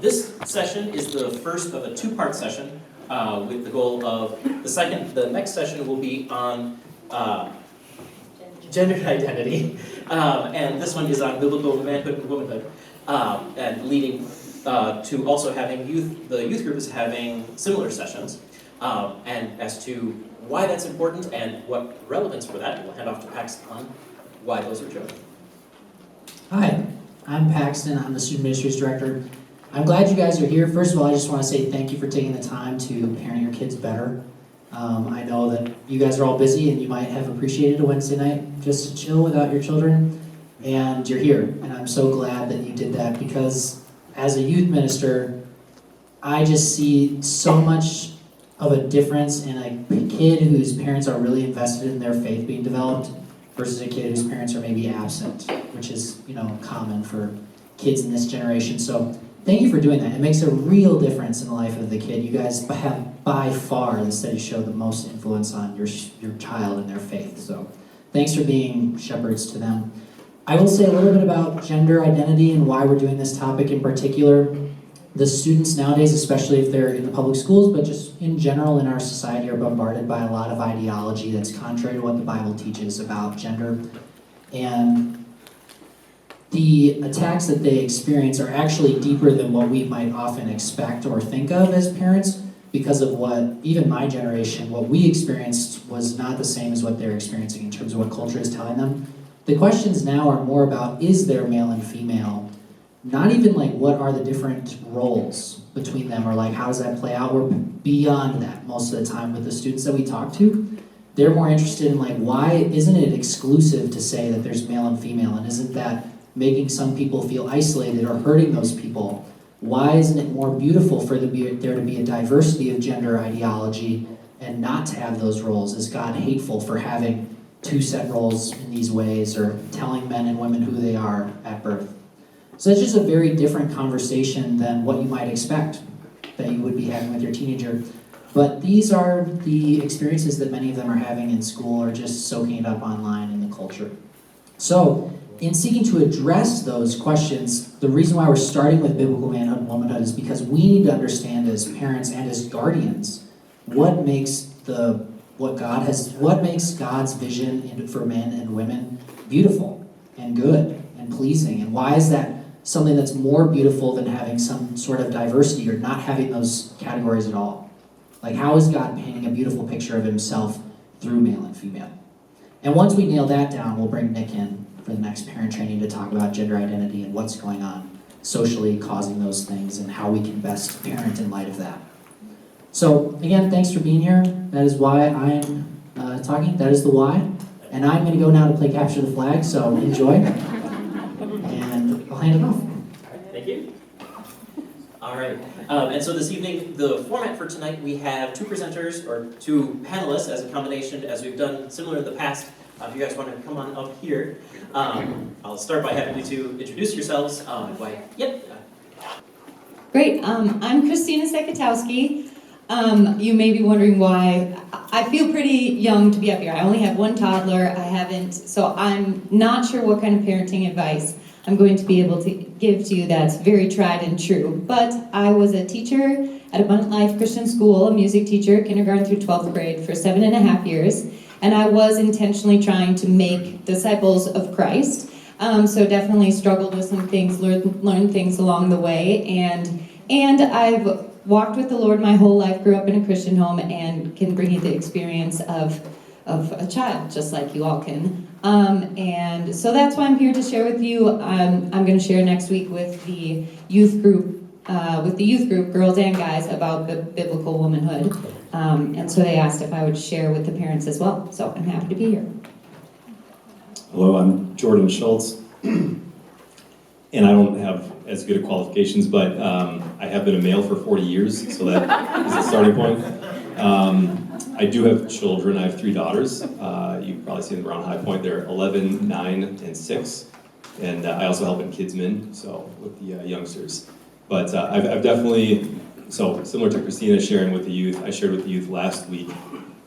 This session is the first of a two-part session with the goal of the next session will be on gender identity, and this one is on biblical manhood and womanhood, and leading to also having the youth group is having similar sessions, and as to why that's important and what relevance for that, we'll hand off to Paxton on why those are chosen. Hi, I'm Paxton. I'm the Student Ministries Director. I'm glad you guys are here. First of all, I just want to say thank you for taking the time to parent your kids better. I know that you guys are all busy and you might have appreciated a Wednesday night just to chill without your children, and you're here. And I'm so glad that you did that, because as a youth minister, I just see so much of a difference in a kid whose parents are really invested in their faith being developed versus a kid whose parents are maybe absent, which is, common for kids in this generation. So thank you for doing that. It makes a real difference in the life of the kid. You guys have by far, the studies show, the most influence on your child and their faith. So thanks for being shepherds to them. I will say a little bit about gender identity and why we're doing this topic in particular. The students nowadays, especially if they're in the public schools, but just in general in our society, are bombarded by a lot of ideology that's contrary to what the Bible teaches about gender. And the attacks that they experience are actually deeper than what we might often expect or think of as parents, because of what, even my generation, what we experienced was not the same as what they're experiencing in terms of what culture is telling them. The questions now are more about, is there male and female? Not even what are the different roles between them, or how does that play out? We're beyond that most of the time with the students that we talk to. They're more interested in why isn't it exclusive to say that there's male and female, and isn't that making some people feel isolated or hurting those people? Why isn't it more beautiful for there to be a diversity of gender ideology and not to have those roles? Is God hateful for having two set roles in these ways, or telling men and women who they are at birth? So it's just a very different conversation than what you might expect that you would be having with your teenager. But these are the experiences that many of them are having in school, or just soaking it up online in the culture. So in seeking to address those questions, the reason why we're starting with biblical manhood and womanhood is because we need to understand as parents and as guardians what makes God's vision for men and women beautiful and good and pleasing, and why is that something that's more beautiful than having some sort of diversity or not having those categories at all? How is God painting a beautiful picture of himself through male and female? And once we nail that down, we'll bring Nick in for the next parent training to talk about gender identity and what's going on socially causing those things and how we can best parent in light of that. So again, thanks for being here. That is why I'm talking. That is the why. And I'm going to go now to play Capture the Flag, so enjoy. And I'll hand it off. Thank you. All right. And so this evening, the format for tonight, we have two presenters, or two panelists as a combination, as we've done similar in the past. If you guys want to come on up here, I'll start by having you two introduce yourselves. Great. I'm Christina Sekatowski. You may be wondering why I feel pretty young to be up here. I only have one toddler. So I'm not sure what kind of parenting advice I'm going to be able to give to you that's very tried and true. But I was a teacher at Abundant Life Christian School, a music teacher, kindergarten through 12th grade for 7.5 years. And I was intentionally trying to make disciples of Christ. So definitely struggled with some things, learned things along the way. And I've walked with the Lord my whole life, grew up in a Christian home, and can bring you the experience of a child, just like you all can. And so that's why I'm here to share with you. I'm going to share next week with the youth group, girls and guys, about biblical womanhood. And so they asked if I would share with the parents as well. So I'm happy to be here. Hello, I'm Jordan Schultz. And I don't have as good of qualifications, but I have been a male for 40 years, so that is a starting point. I do have children. I have 3 daughters. You've probably seen them around High Point. They're 11, 9, and 6. And I also help in Kidsmen, so with the youngsters. But I've definitely, so similar to Christina sharing with the youth, I shared with the youth last week.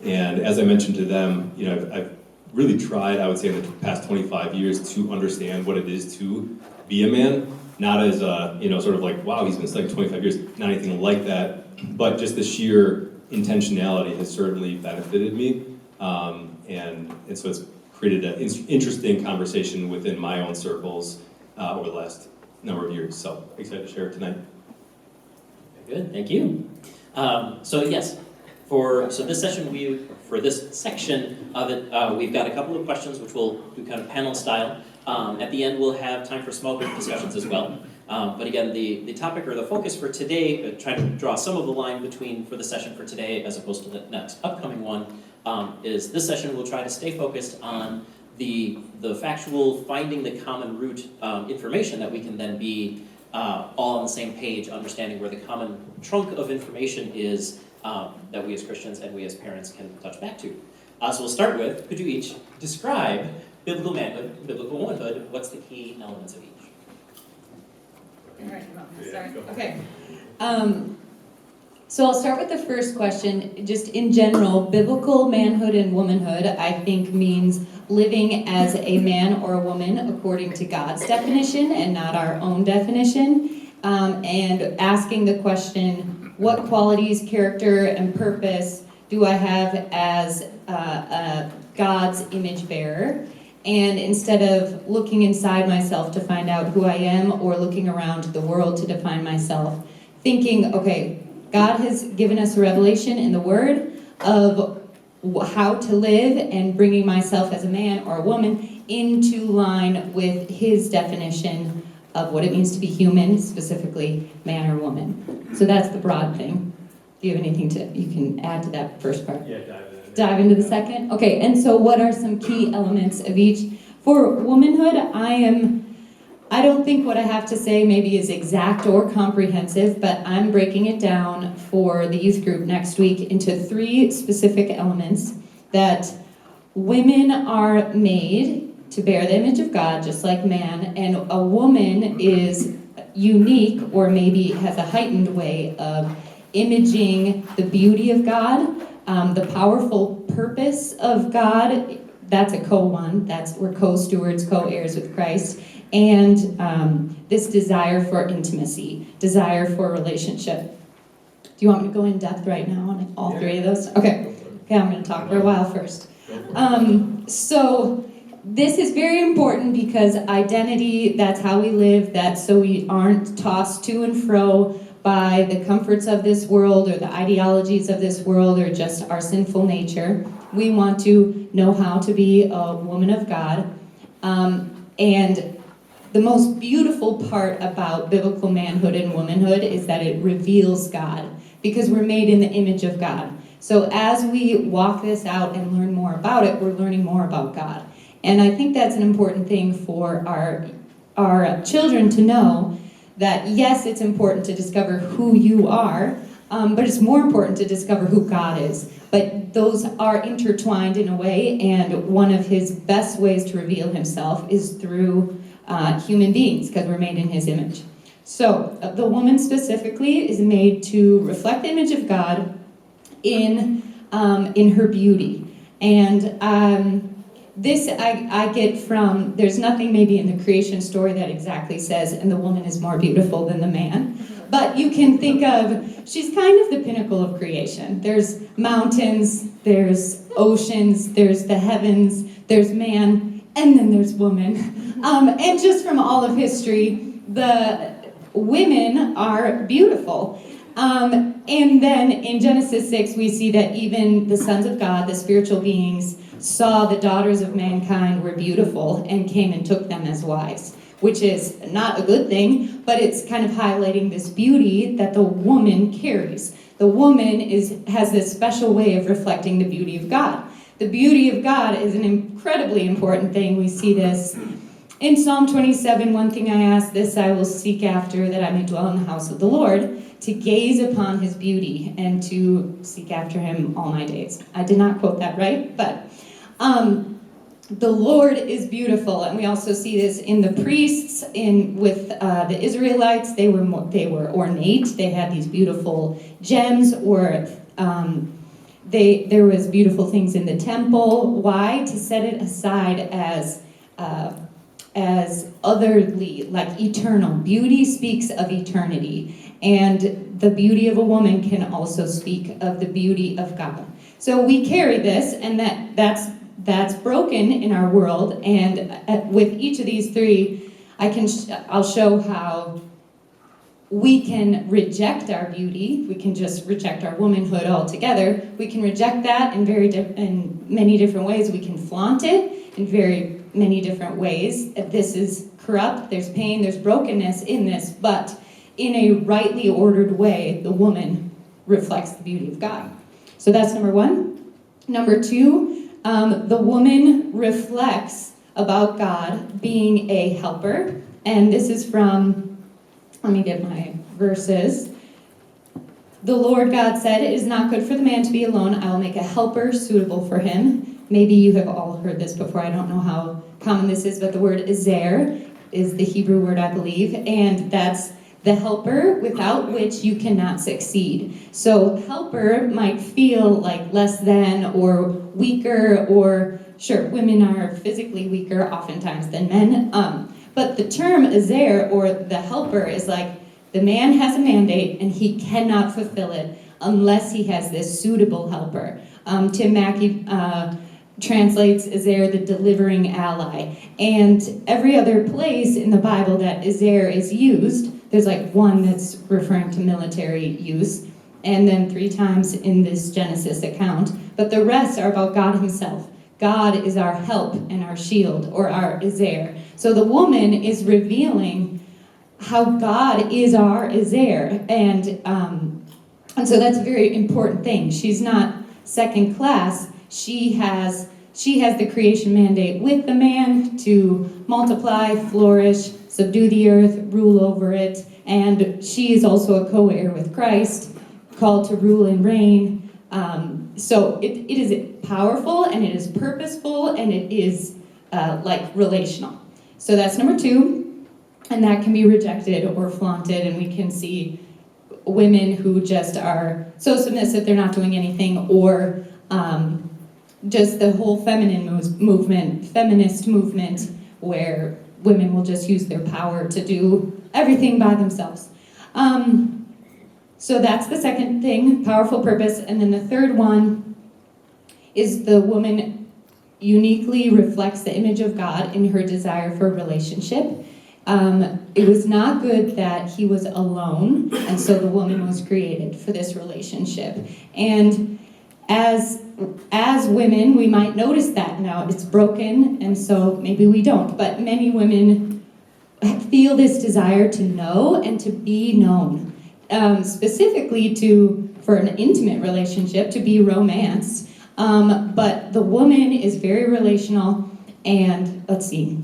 And as I mentioned to them, I've really tried, I would say in the past 25 years, to understand what it is to be a man. not as sort of like, wow, he's been studying 25 years, not anything like that, but just the sheer intentionality has certainly benefited me, and so it's created an interesting conversation within my own circles over the last number of years. So excited to share it tonight. Very good, thank you. So this session, for this section of it, we've got a couple of questions which we'll do kind of panel style. At the end, we'll have time for small group discussions as well. But again, the topic or the focus for today, trying to draw some of the line between for the session for today as opposed to the next upcoming one, is this session will try to stay focused on the factual, finding the common root information that we can then be all on the same page, understanding where the common trunk of information is that we as Christians and we as parents can touch back to. So we'll start with, could you each describe biblical manhood, biblical womanhood? What's the key elements of each? All right, sorry. Okay. So I'll start with the first question. Just in general, biblical manhood and womanhood, I think, means living as a man or a woman according to God's definition and not our own definition, and asking the question, what qualities, character, and purpose do I have as a God's image bearer? And instead of looking inside myself to find out who I am or looking around the world to define myself, thinking, okay, God has given us a revelation in the Word of how to live and bringing myself as a man or a woman into line with His definition of what it means to be human, specifically man or woman. So that's the broad thing. Do you have anything you can add to that first part? Yeah, Dive into the second? Okay, and so what are some key elements of each? For womanhood, I don't think what I have to say maybe is exact or comprehensive, but I'm breaking it down for the youth group next week into 3 specific elements that women are made to bear the image of God, just like man, and a woman is unique or maybe has a heightened way of imaging the beauty of God, the powerful purpose of God. That's a co-one. We're co-stewards, co-heirs with Christ. And this desire for intimacy, desire for a relationship. Do you want me to go in depth right now on all 3 of those? Okay, I'm going to talk for a while first. So this is very important because identity, that's how we live, that's so we aren't tossed to and fro by the comforts of this world or the ideologies of this world or just our sinful nature. We want to know how to be a woman of God. And the most beautiful part about biblical manhood and womanhood is that it reveals God, because we're made in the image of God. So as we walk this out and learn more about it, we're learning more about God. And I think that's an important thing for our children to know, that yes, it's important to discover who you are, but it's more important to discover who God is. But those are intertwined in a way, and one of His best ways to reveal Himself is through human beings, because we're made in His image. So the woman specifically is made to reflect the image of God in her beauty. And this I get from, there's nothing maybe in the creation story that exactly says, and the woman is more beautiful than the man. But you can think of, she's kind of the pinnacle of creation. There's mountains, there's oceans, there's the heavens, there's man, and then there's woman. And just from all of history, the women are beautiful. And then in Genesis 6, we see that even the sons of God, the spiritual beings, saw the daughters of mankind were beautiful and came and took them as wives, which is not a good thing, but it's kind of highlighting this beauty that the woman carries. The woman has this special way of reflecting the beauty of God. The beauty of God is an incredibly important thing. We see this in Psalm 27. One thing I ask, this I will seek after, that I may dwell in the house of the Lord, to gaze upon His beauty and to seek after Him all my days. I did not quote that right, but the Lord is beautiful. And we also see this in the priests, with the Israelites. They were ornate. They had these beautiful gems, or there was beautiful things in the temple. Why? To set it aside as as otherly, like eternal. Beauty speaks of eternity, and the beauty of a woman can also speak of the beauty of God. So we carry this, and that's broken in our world. And with each of these three, I'll show how we can reject our beauty. We can just reject our womanhood altogether. We can reject that in many different ways. We can flaunt it in very many different ways. This is corrupt. There's pain. There's brokenness in this, but in a rightly ordered way, the woman reflects the beauty of God. So that's number one. Number two, the woman reflects about God being a helper. And this is from, let me get my verses. The Lord God said, "It is not good for the man to be alone. I will make a helper suitable for him." Maybe you have all heard this before. I don't know how common this is, but the word ezer is the Hebrew word, I believe. And that's the helper without which you cannot succeed. So helper might feel like less than or weaker, or sure, women are physically weaker oftentimes than men. But the term ezer, or the helper, is like the man has a mandate and he cannot fulfill it unless he has this suitable helper. Tim Mackey translates ezer, the delivering ally. And every other place in the Bible that ezer is used, there's like one that's referring to military use, and then 3 times in this Genesis account. But the rest are about God himself. God is our help and our shield, or our ezer. So the woman is revealing how God is our ezer, and so that's a very important thing. She's not second class. She has the creation mandate with the man to multiply, flourish, subdue the earth, rule over it, and she is also a co-heir with Christ, called to rule and reign. So it is powerful, and it is purposeful, and it is relational. So that's number 2, and that can be rejected or flaunted, and we can see women who just are so submissive they're not doing anything, or just the whole feminist movement, where women will just use their power to do everything by themselves. So that's the second thing, powerful purpose. And then the third one is the woman uniquely reflects the image of God in her desire for a relationship. It was not good that he was alone, and so the woman was created for this relationship. And as women, we might notice that now it's broken, and so maybe we don't, but many women feel this desire to know and to be known, specifically for an intimate relationship, to be romanced. But the woman is very relational, and let's see.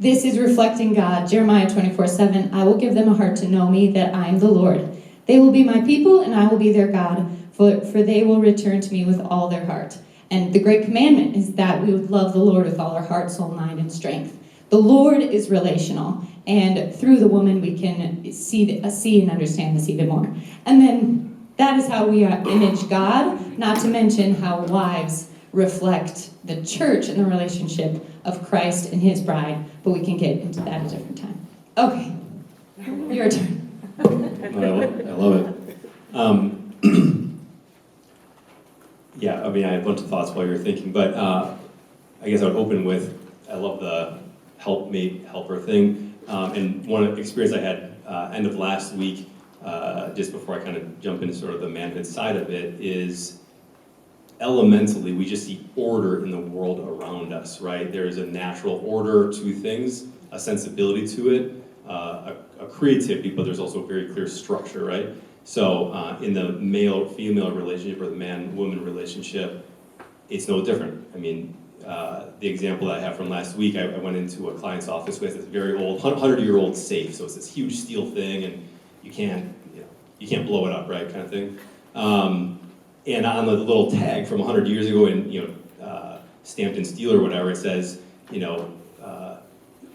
This is reflecting God. Jeremiah 24:7, "I will give them a heart to know me, that I am the Lord. They will be my people, and I will be their God, for they will return to me with all their heart." And the great commandment is that we would love the Lord with all our heart, soul, mind, and strength. The Lord is relational, and through the woman we can see and understand this even more. And then that is how we image God, not to mention how wives reflect the church and the relationship of Christ and his bride, but we can get into that at a different time. Okay, your turn. I love it. Yeah, I mean, I had a bunch of thoughts while you were thinking, but I guess I would open with, I love the helpmate, helper thing. And one experience I had end of last week, just before I kind of jump into sort of the manhood side of it, is elementally, we just see order in the world around us, right? There is a natural order to things, a sensibility to it, a creativity, but there's also a very clear structure, right? So in the male-female relationship or the man-woman relationship, it's no different. I mean, the example that I have from last week, I went into a client's office with this very old, 100-year-old safe. So it's this huge steel thing, and you can't blow it up, right, kind of thing. And on the little tag from 100 years ago, and stamped in steel or whatever, it says,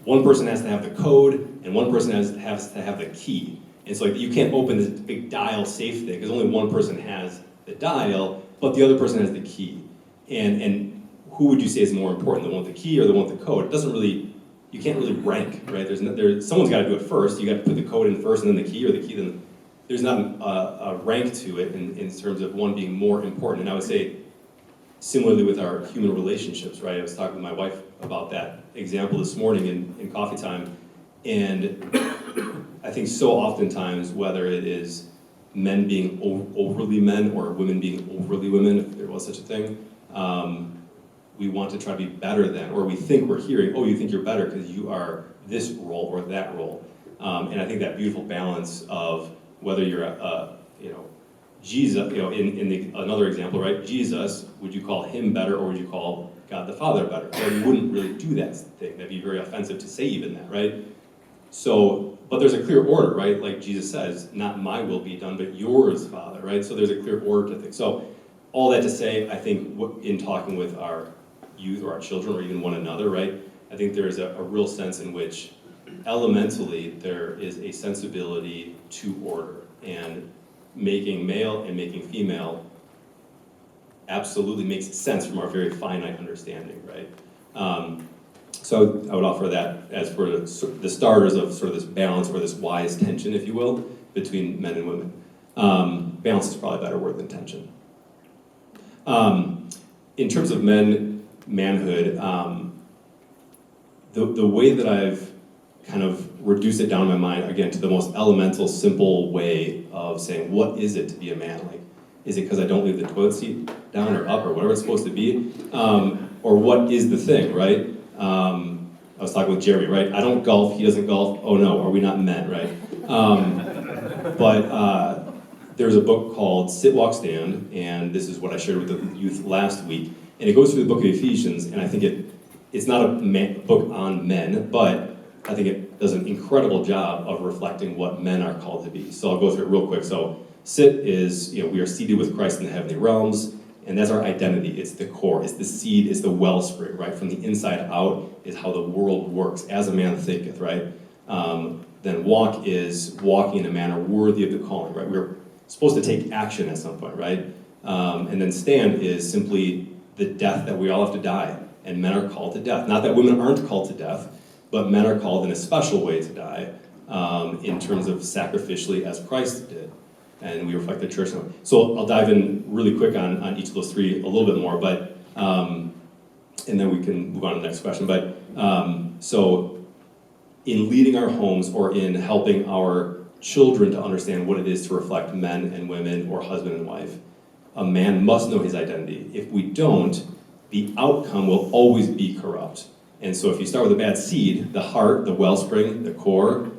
one person has to have the code, and one person has to have the key. And so you can't open this big dial safe thing because only one person has the dial, but the other person has the key. And who would you say is more important, the one with the key or the one with the code? It doesn't really you can't really rank, right? Someone's got to do it first. You got to put the code in first, and then the key, or the key then. There's not a rank to it in terms of one being more important. And I would say, similarly with our human relationships, right? I was talking with my wife about that example this morning in coffee time, and I think so oftentimes, whether it is men being overly men or women being overly women, if there was such a thing, we want to try to be better than, or we think we're hearing, oh, you think you're better because you are this role or that role. And I think that beautiful balance of whether you're Jesus, another example, right? Jesus, would you call him better, or would you call God the Father better? Well, you wouldn't really do that thing. That'd be very offensive to say even that, right? So, but there's a clear order, right? Like Jesus says, not my will be done, but yours, Father, right? So there's a clear order to things. So all that to say, I think in talking with our youth or our children or even one another, right? I think there is a real sense in which elementally there is a sensibility to order, and making male and making female absolutely makes sense from our very finite understanding, right? So I would offer that as for the starters of sort of this balance, or this wise tension, if you will, between men and women. Balance is probably a better word than tension. In terms of manhood, the way that I've kind of reduced it down in my mind, again, to the most elemental, simple way of saying, what is it to be a man? Like, is it because I don't leave the toilet seat down or up or whatever it's supposed to be? Or what is the thing, right? I was talking with Jeremy, right? I don't golf, he doesn't golf. Oh no, are we not men, right? But there's a book called Sit, Walk, Stand, and this is what I shared with the youth last week. And it goes through the book of Ephesians, and I think it's not a book on men, but I think it does an incredible job of reflecting what men are called to be. So I'll go through it real quick. So sit is, we are seated with Christ in the heavenly realms, and that's our identity. It's the core, it's the seed, it's the wellspring, right? From the inside out is how the world works, as a man thinketh, right? Then walk is walking in a manner worthy of the calling, right? We're supposed to take action at some point, right? And then stand is simply the death that we all have to die, and men are called to death. Not that women aren't called to death, but men are called in a special way to die, in terms of sacrificially as Christ did. And we reflect the church. So I'll dive in really quick on each of those three a little bit more, but and then we can move on to the next question. But so in leading our homes, or in helping our children to understand what it is to reflect men and women, or husband and wife, a man must know his identity. If we don't, the outcome will always be corrupt. And so if you start with a bad seed, the heart, the wellspring, the core,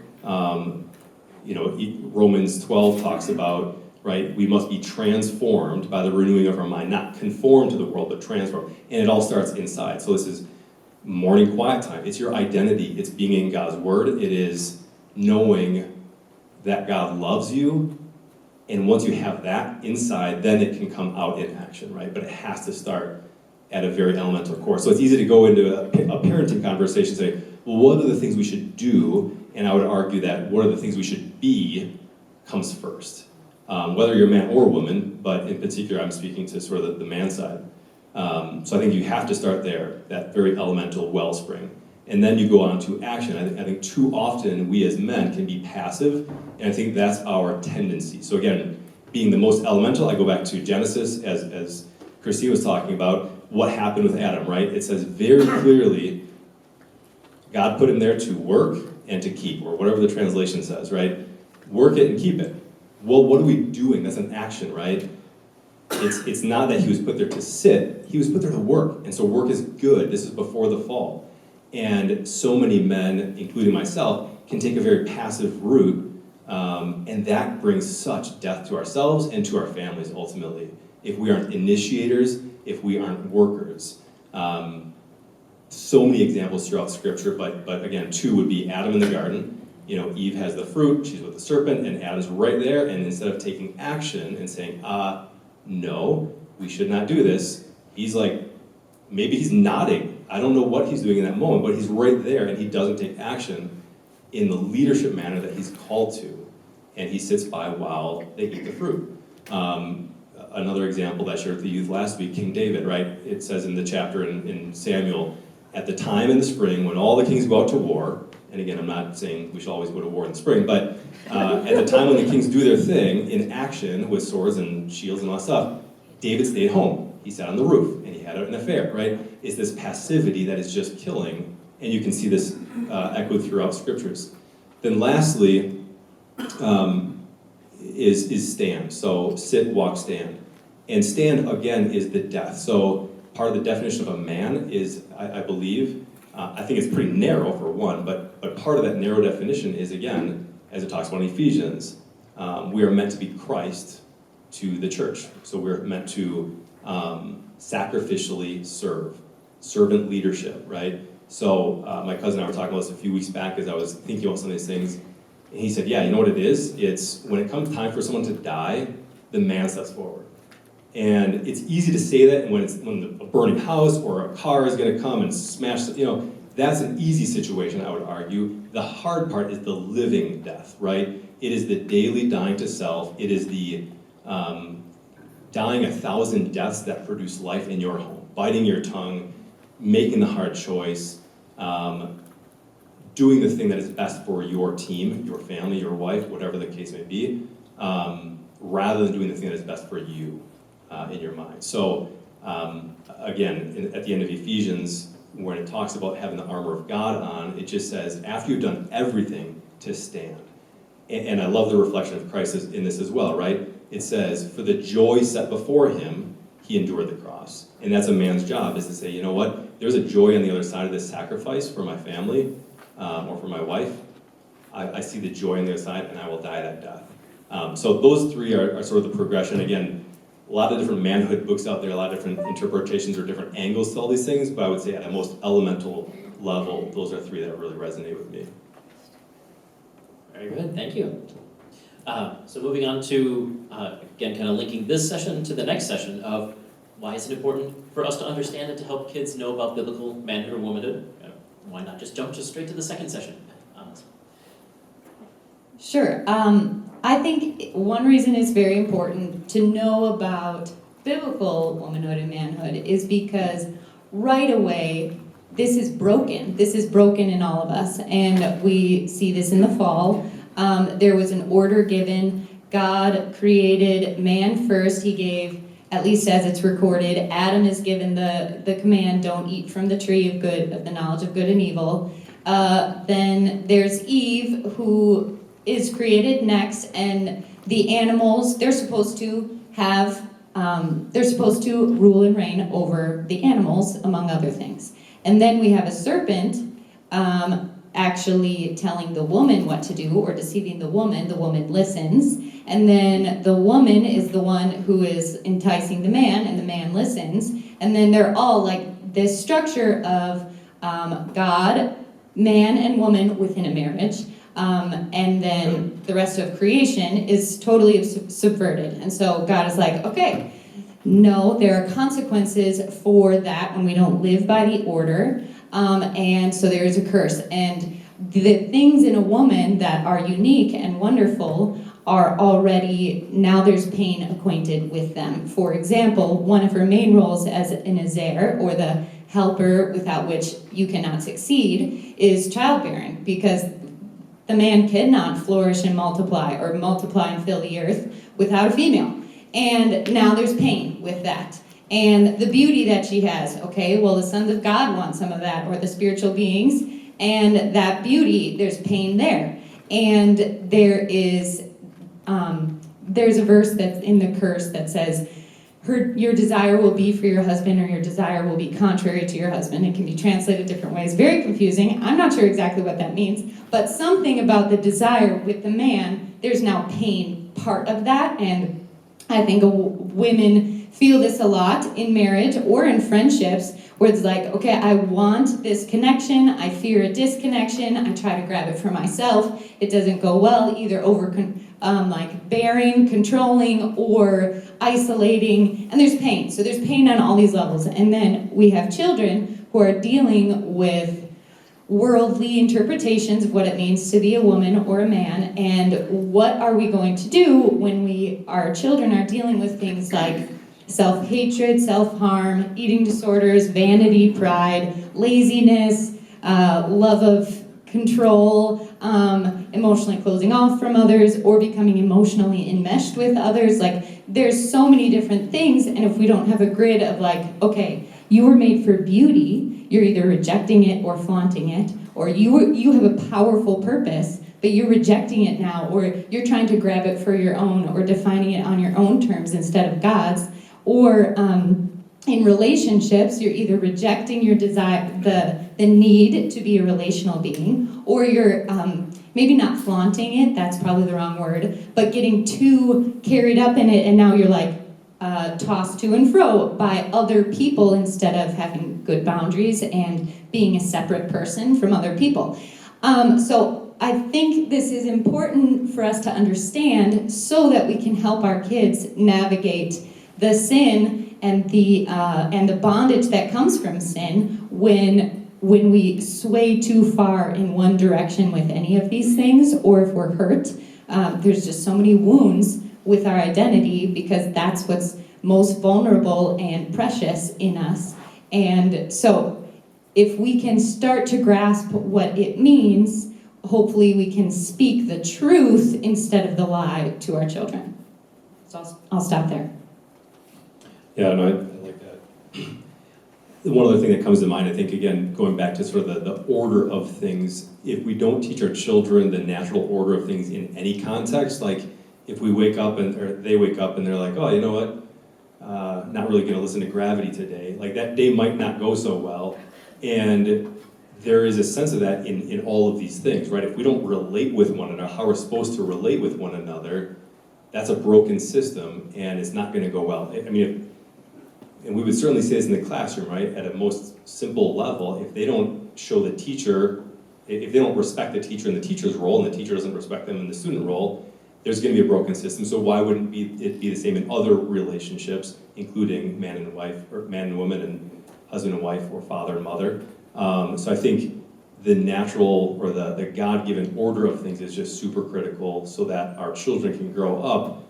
Romans 12 talks about, right, we must be transformed by the renewing of our mind, not conform to the world, but transform. And it all starts inside. So this is morning quiet time. It's your identity. It's being in God's word. It is knowing that God loves you. And once you have that inside, then it can come out in action, right? But it has to start at a very elemental core. So it's easy to go into a parenting conversation and say, well, what are the things we should do? And I would argue that what are the things we should be comes first. Whether you're a man or a woman, but in particular I'm speaking to sort of the man side. So I think you have to start there, that very elemental wellspring. And then you go on to action. I think too often we as men can be passive, and I think that's our tendency. So again, being the most elemental, I go back to Genesis, as Christine was talking about, what happened with Adam, right? It says very clearly, God put him there to work and to keep, or whatever the translation says, right? Work it and keep it. Well, what are we doing? That's an action, right? It's not that he was put there to sit, he was put there to work. And so work is good. This is before the fall. And so many men, including myself, can take a very passive route, and that brings such death to ourselves and to our families ultimately. If we aren't initiators, if we aren't workers. So many examples throughout Scripture, but again, two would be Adam in the garden. Eve has the fruit, she's with the serpent, and Adam's right there, and instead of taking action and saying, no, we should not do this, he's like, maybe he's nodding. I don't know what he's doing in that moment, but he's right there, and he doesn't take action in the leadership manner that he's called to, and he sits by while they eat the fruit. Another example that I shared with the youth last week, King David, right? It says in the chapter in Samuel, at the time in the spring when all the kings go out to war, and again, I'm not saying we should always go to war in the spring, but at the time when the kings do their thing in action with swords and shields and all that stuff, David stayed home. He sat on the roof and he had an affair, right? It's this passivity that is just killing, and you can see this echoed throughout scriptures. Then lastly is stand. So sit, walk, stand. And stand, again, is the death. So part of the definition of a man is, I believe, I think it's pretty narrow for one, but part of that narrow definition is, again, as it talks about in Ephesians, we are meant to be Christ to the church. So we're meant to sacrificially serve, servant leadership, right? So my cousin and I were talking about this a few weeks back as I was thinking about some of these things, and he said, yeah, you know what it is? It's when it comes time for someone to die, the man steps forward. And it's easy to say that when a burning house or a car is going to come and smash, that's an easy situation, I would argue. The hard part is the living death, right? It is the daily dying to self. It is the dying 1,000 deaths that produce life in your home, biting your tongue, making the hard choice, doing the thing that is best for your team, your family, your wife, whatever the case may be, rather than doing the thing that is best for you. In your mind. So, again, at the end of Ephesians, when it talks about having the armor of God on, it just says, after you've done everything, to stand. And I love the reflection of Christ in this as well, right? It says, for the joy set before him, he endured the cross. And that's a man's job, is to say, you know what? There's a joy on the other side of this sacrifice for my family or for my wife. I see the joy on the other side, and I will die that death. So those three are sort of the progression. Again, a lot of different manhood books out there, a lot of different interpretations or different angles to all these things, but I would say at a most elemental level, those are three that really resonate with me. Very good, thank you. So moving on to, again, kind of linking this session to the next session of why is it important for us to understand and to help kids know about biblical manhood or womanhood? Why not just jump straight to the second session? Sure. I think one reason it's very important to know about biblical womanhood and manhood is because right away, this is broken. This is broken in all of us, and we see this in the fall. There was an order given. God created man first. He gave, at least as it's recorded, Adam is given the command, don't eat from the tree of good, of the knowledge of good and evil. Then there's Eve, who is created next, and the animals, they're supposed to rule and reign over the animals, among other things. And then we have a serpent actually telling the woman what to do, or deceiving the woman listens, and then the woman is the one who is enticing the man, and the man listens, and then they're all like this structure of God, man and woman within a marriage. And then the rest of creation is totally subverted. And so God is like, okay, no, there are consequences for that when we don't live by the order. And so there is a curse. And the things in a woman that are unique and wonderful are already, now there's pain acquainted with them. For example, one of her main roles as an Azer, or the helper without which you cannot succeed, is childbearing, because the man cannot flourish and multiply and fill the earth without a female. And now there's pain with that. And the beauty that she has, okay, well, the sons of God want some of that, or the spiritual beings, and that beauty, there's pain there. And there's a verse that's in the curse that says, your desire will be for your husband, or your desire will be contrary to your husband. It can be translated different ways. Very confusing. I'm not sure exactly what that means, but something about the desire with the man, there's now pain part of that, and I think women feel this a lot in marriage or in friendships, where it's like, okay, I want this connection, I fear a disconnection, I try to grab it for myself, it doesn't go well, either like bearing, controlling, or isolating, and there's pain. So there's pain on all these levels. And then we have children who are dealing with worldly interpretations of what it means to be a woman or a man, and what are we going to do when our children are dealing with things like self-hatred, self-harm, eating disorders, vanity, pride, laziness, love of control, emotionally closing off from others, or becoming emotionally enmeshed with others. Like, there's so many different things, and if we don't have a grid of like, okay, you were made for beauty, you're either rejecting it or flaunting it, or you have a powerful purpose, but you're rejecting it now, or you're trying to grab it for your own, or defining it on your own terms instead of God's, or in relationships, you're either rejecting your desire, the need to be a relational being, or you're maybe not flaunting it, that's probably the wrong word, but getting too carried up in it, and now you're like tossed to and fro by other people instead of having good boundaries and being a separate person from other people. So I think this is important for us to understand so that we can help our kids navigate the sin and the bondage that comes from sin when we sway too far in one direction with any of these things, or if we're hurt. There's just so many wounds with our identity because that's what's most vulnerable and precious in us. And so if we can start to grasp what it means, hopefully we can speak the truth instead of the lie to our children. So I'll stop there. Yeah, no, I like that. One other thing that comes to mind, I think, again, going back to sort of the order of things, if we don't teach our children the natural order of things in any context, like if we wake up or they wake up and they're like, oh, you know what, not really going to listen to Gravity today, like that day might not go so well. And there is a sense of that in all of these things, right? If we don't relate with one another, how we're supposed to relate with one another, that's a broken system and it's not going to go well. I mean, and we would certainly say this in the classroom, right? At a most simple level, if they don't show the teacher, if they don't respect the teacher in the teacher's role and the teacher doesn't respect them in the student role, there's going to be a broken system. So why wouldn't it be the same in other relationships, including man and wife, or man and woman, and husband and wife, or father and mother? So I think the natural or the God-given order of things is just super critical so that our children can grow up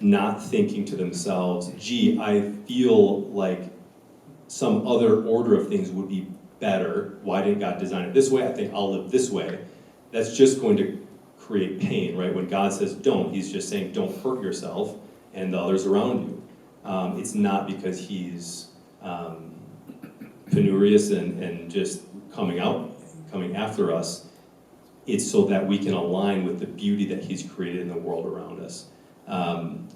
not thinking to themselves, gee, I feel like some other order of things would be better. Why didn't God design it this way? I think I'll live this way. That's just going to create pain, right? When God says don't, he's just saying don't hurt yourself and the others around you. It's not because he's penurious and just coming after us. It's so that we can align with the beauty that he's created in the world around us.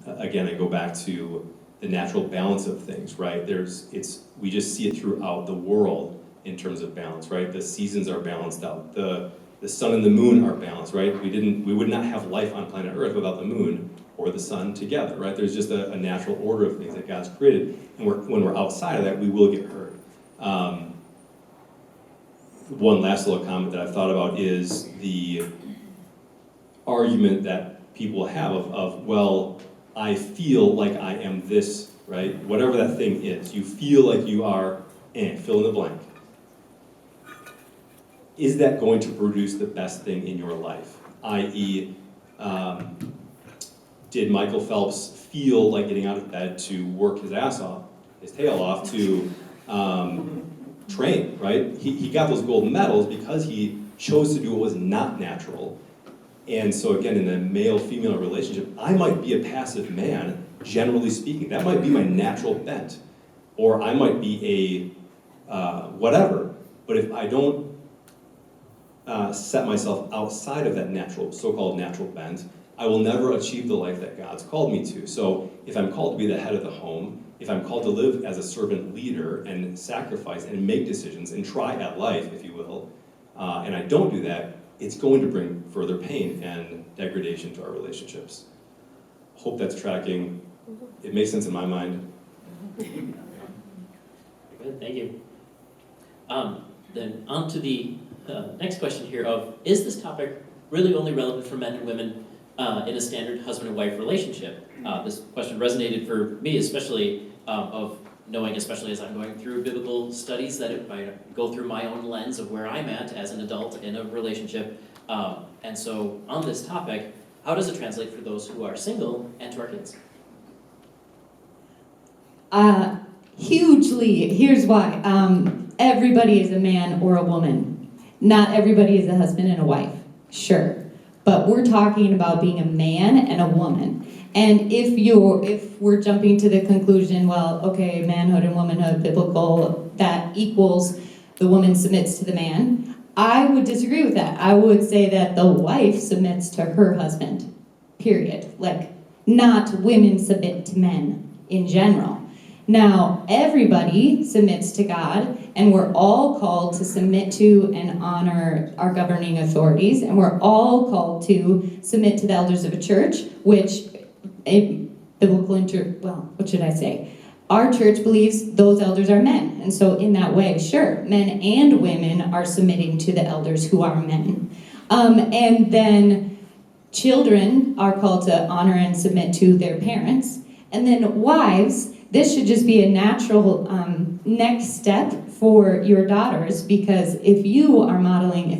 Again, I go back to the natural balance of things, right? We just see it throughout the world in terms of balance, right? The seasons are balanced out. The sun and the moon are balanced, right? We would not have life on planet Earth without the moon or the sun together, right? There's just a natural order of things that God's created, and when we're outside of that, we will get hurt. One last little comment that I've thought about is the argument that people have of, well, I feel like I am this, right? Whatever that thing is, you feel like you are, fill in the blank. Is that going to produce the best thing in your life? I.e., did Michael Phelps feel like getting out of bed to work his ass off, his tail off, to train, right? He got those gold medals because he chose to do what was not natural. And so again, in the male-female relationship, I might be a passive man, generally speaking. That might be my natural bent. Or I might be a whatever. But if I don't set myself outside of that so-called natural bent, I will never achieve the life that God's called me to. So if I'm called to be the head of the home, if I'm called to live as a servant leader and sacrifice and make decisions and try at life, if you will, and I don't do that, it's going to bring further pain and degradation to our relationships. Hope that's tracking. It makes sense in my mind. Good, thank you. Then on to the next question here of, is this topic really only relevant for men and women in a standard husband and wife relationship? This question resonated for me, especially of knowing, especially as I'm going through biblical studies, that I go through my own lens of where I'm at as an adult in a relationship. And so on this topic, how does it translate for those who are single and to our kids? Hugely. Here's why. Everybody is a man or a woman. Not everybody is a husband and a wife. Sure. But we're talking about being a man and a woman. And if we're jumping to the conclusion, well, okay, manhood and womanhood, biblical, that equals the woman submits to the man, I would disagree with that. I would say that the wife submits to her husband, period. Like, not women submit to men in general. Now, everybody submits to God, and we're all called to submit to and honor our governing authorities, and we're all called to submit to the elders of a church, which what should I say? Our church believes those elders are men, and so in that way, sure, men and women are submitting to the elders who are men. And then children are called to honor and submit to their parents, and then wives, this should just be a natural next step for your daughters, because if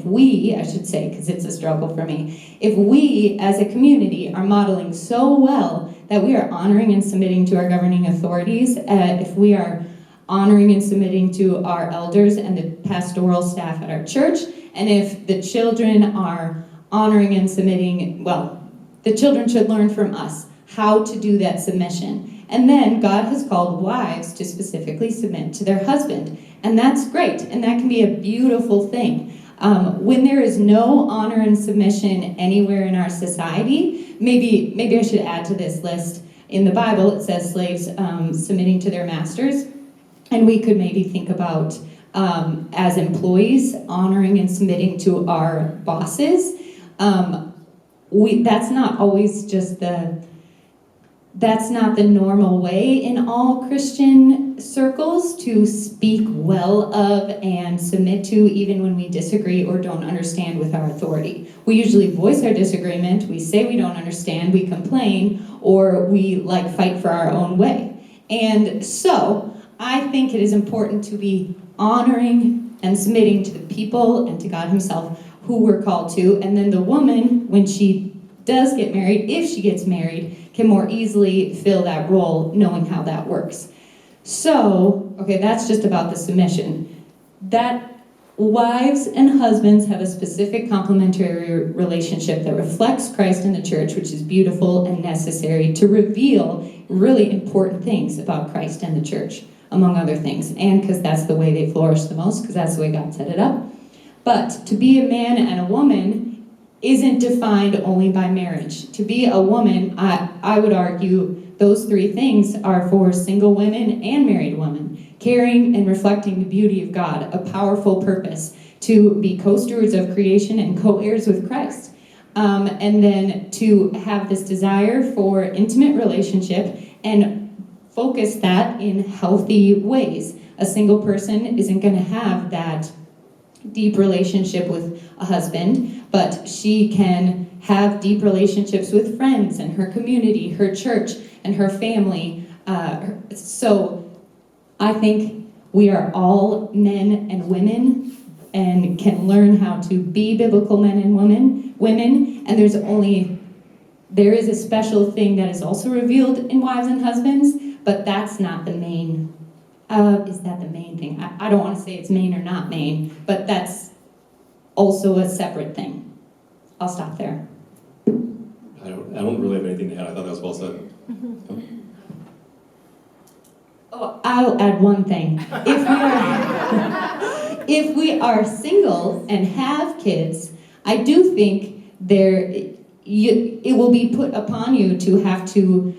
we, I should say, because it's a struggle for me, if we as a community are modeling so well that we are honoring and submitting to our governing authorities, if we are honoring and submitting to our elders and the pastoral staff at our church, and if the children are honoring and submitting, well, the children should learn from us how to do that submission. And then God has called wives to specifically submit to their husband. And that's great, and that can be a beautiful thing. When there is no honor and submission anywhere in our society, maybe I should add to this list. In the Bible, it says slaves submitting to their masters. And we could maybe think about, as employees, honoring and submitting to our bosses. That's not always just that's not the normal way in all Christian circles to speak well of and submit to, even when we disagree or don't understand with our authority. We usually voice our disagreement, we say we don't understand, we complain, or we fight for our own way. And so, I think it is important to be honoring and submitting to the people and to God Himself who we're called to, and then the woman, when she does get married, if she gets married, can more easily fill that role, knowing how that works. So, okay, that's just about the submission. That wives and husbands have a specific complementary relationship that reflects Christ in the church, which is beautiful and necessary to reveal really important things about Christ and the church, among other things. And because that's the way they flourish the most, because that's the way God set it up. But to be a man and a woman isn't defined only by marriage. To be a woman, I would argue those three things are for single women and married women, carrying and reflecting the beauty of God, a powerful purpose to be co-stewards of creation and co-heirs with Christ. And then to have this desire for intimate relationship and focus that in healthy ways. A single person isn't going to have that deep relationship with a husband, but she can have deep relationships with friends and her community, her church, and her family. So I think we are all men and women and can learn how to be biblical men and women, and there is a special thing that is also revealed in wives and husbands, but that's not the main. Is that the main thing? I don't want to say it's main or not main, but that's also a separate thing. I'll stop there. I don't really have anything to add. I thought that was well said. Oh, I'll add one thing. If we are single and have kids, I do think it will be put upon you to have to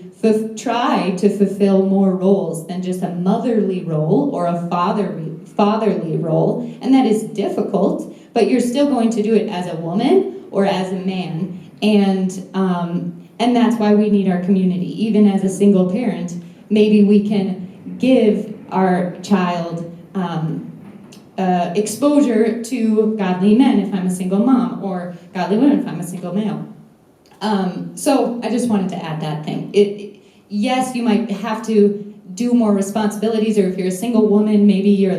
try to fulfill more roles than just a motherly role or a fatherly role, and that is difficult, but you're still going to do it as a woman or as a man, and that's why we need our community. Even as a single parent, maybe we can give our child exposure to godly men if I'm a single mom, or godly women if I'm a single male. So I just wanted to add that thing. Yes, you might have to do more responsibilities, or if you're a single woman, maybe you're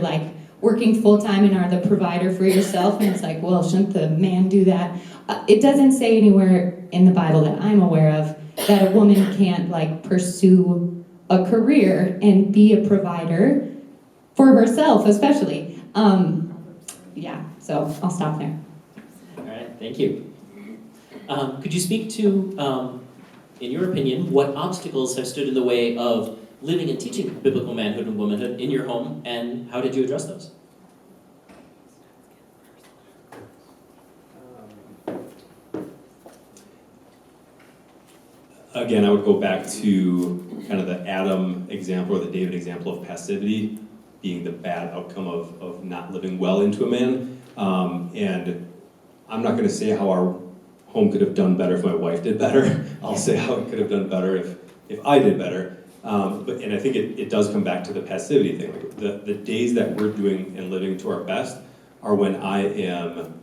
working full-time and are the provider for yourself, and it's well, shouldn't the man do that? It doesn't say anywhere in the Bible that I'm aware of that a woman can't pursue a career and be a provider for herself, especially. Yeah, so I'll stop there. All right, thank you. Could you speak to, in your opinion, what obstacles have stood in the way of living and teaching biblical manhood and womanhood in your home, and how did you address those? Again, I would go back to kind of the Adam example or the David example of passivity being the bad outcome of not living well into a man. And I'm not going to say how our home could have done better if my wife did better. I'll say how it could have done better if I did better. And I think it does come back to the passivity thing. Like the days that we're doing and living to our best are when I am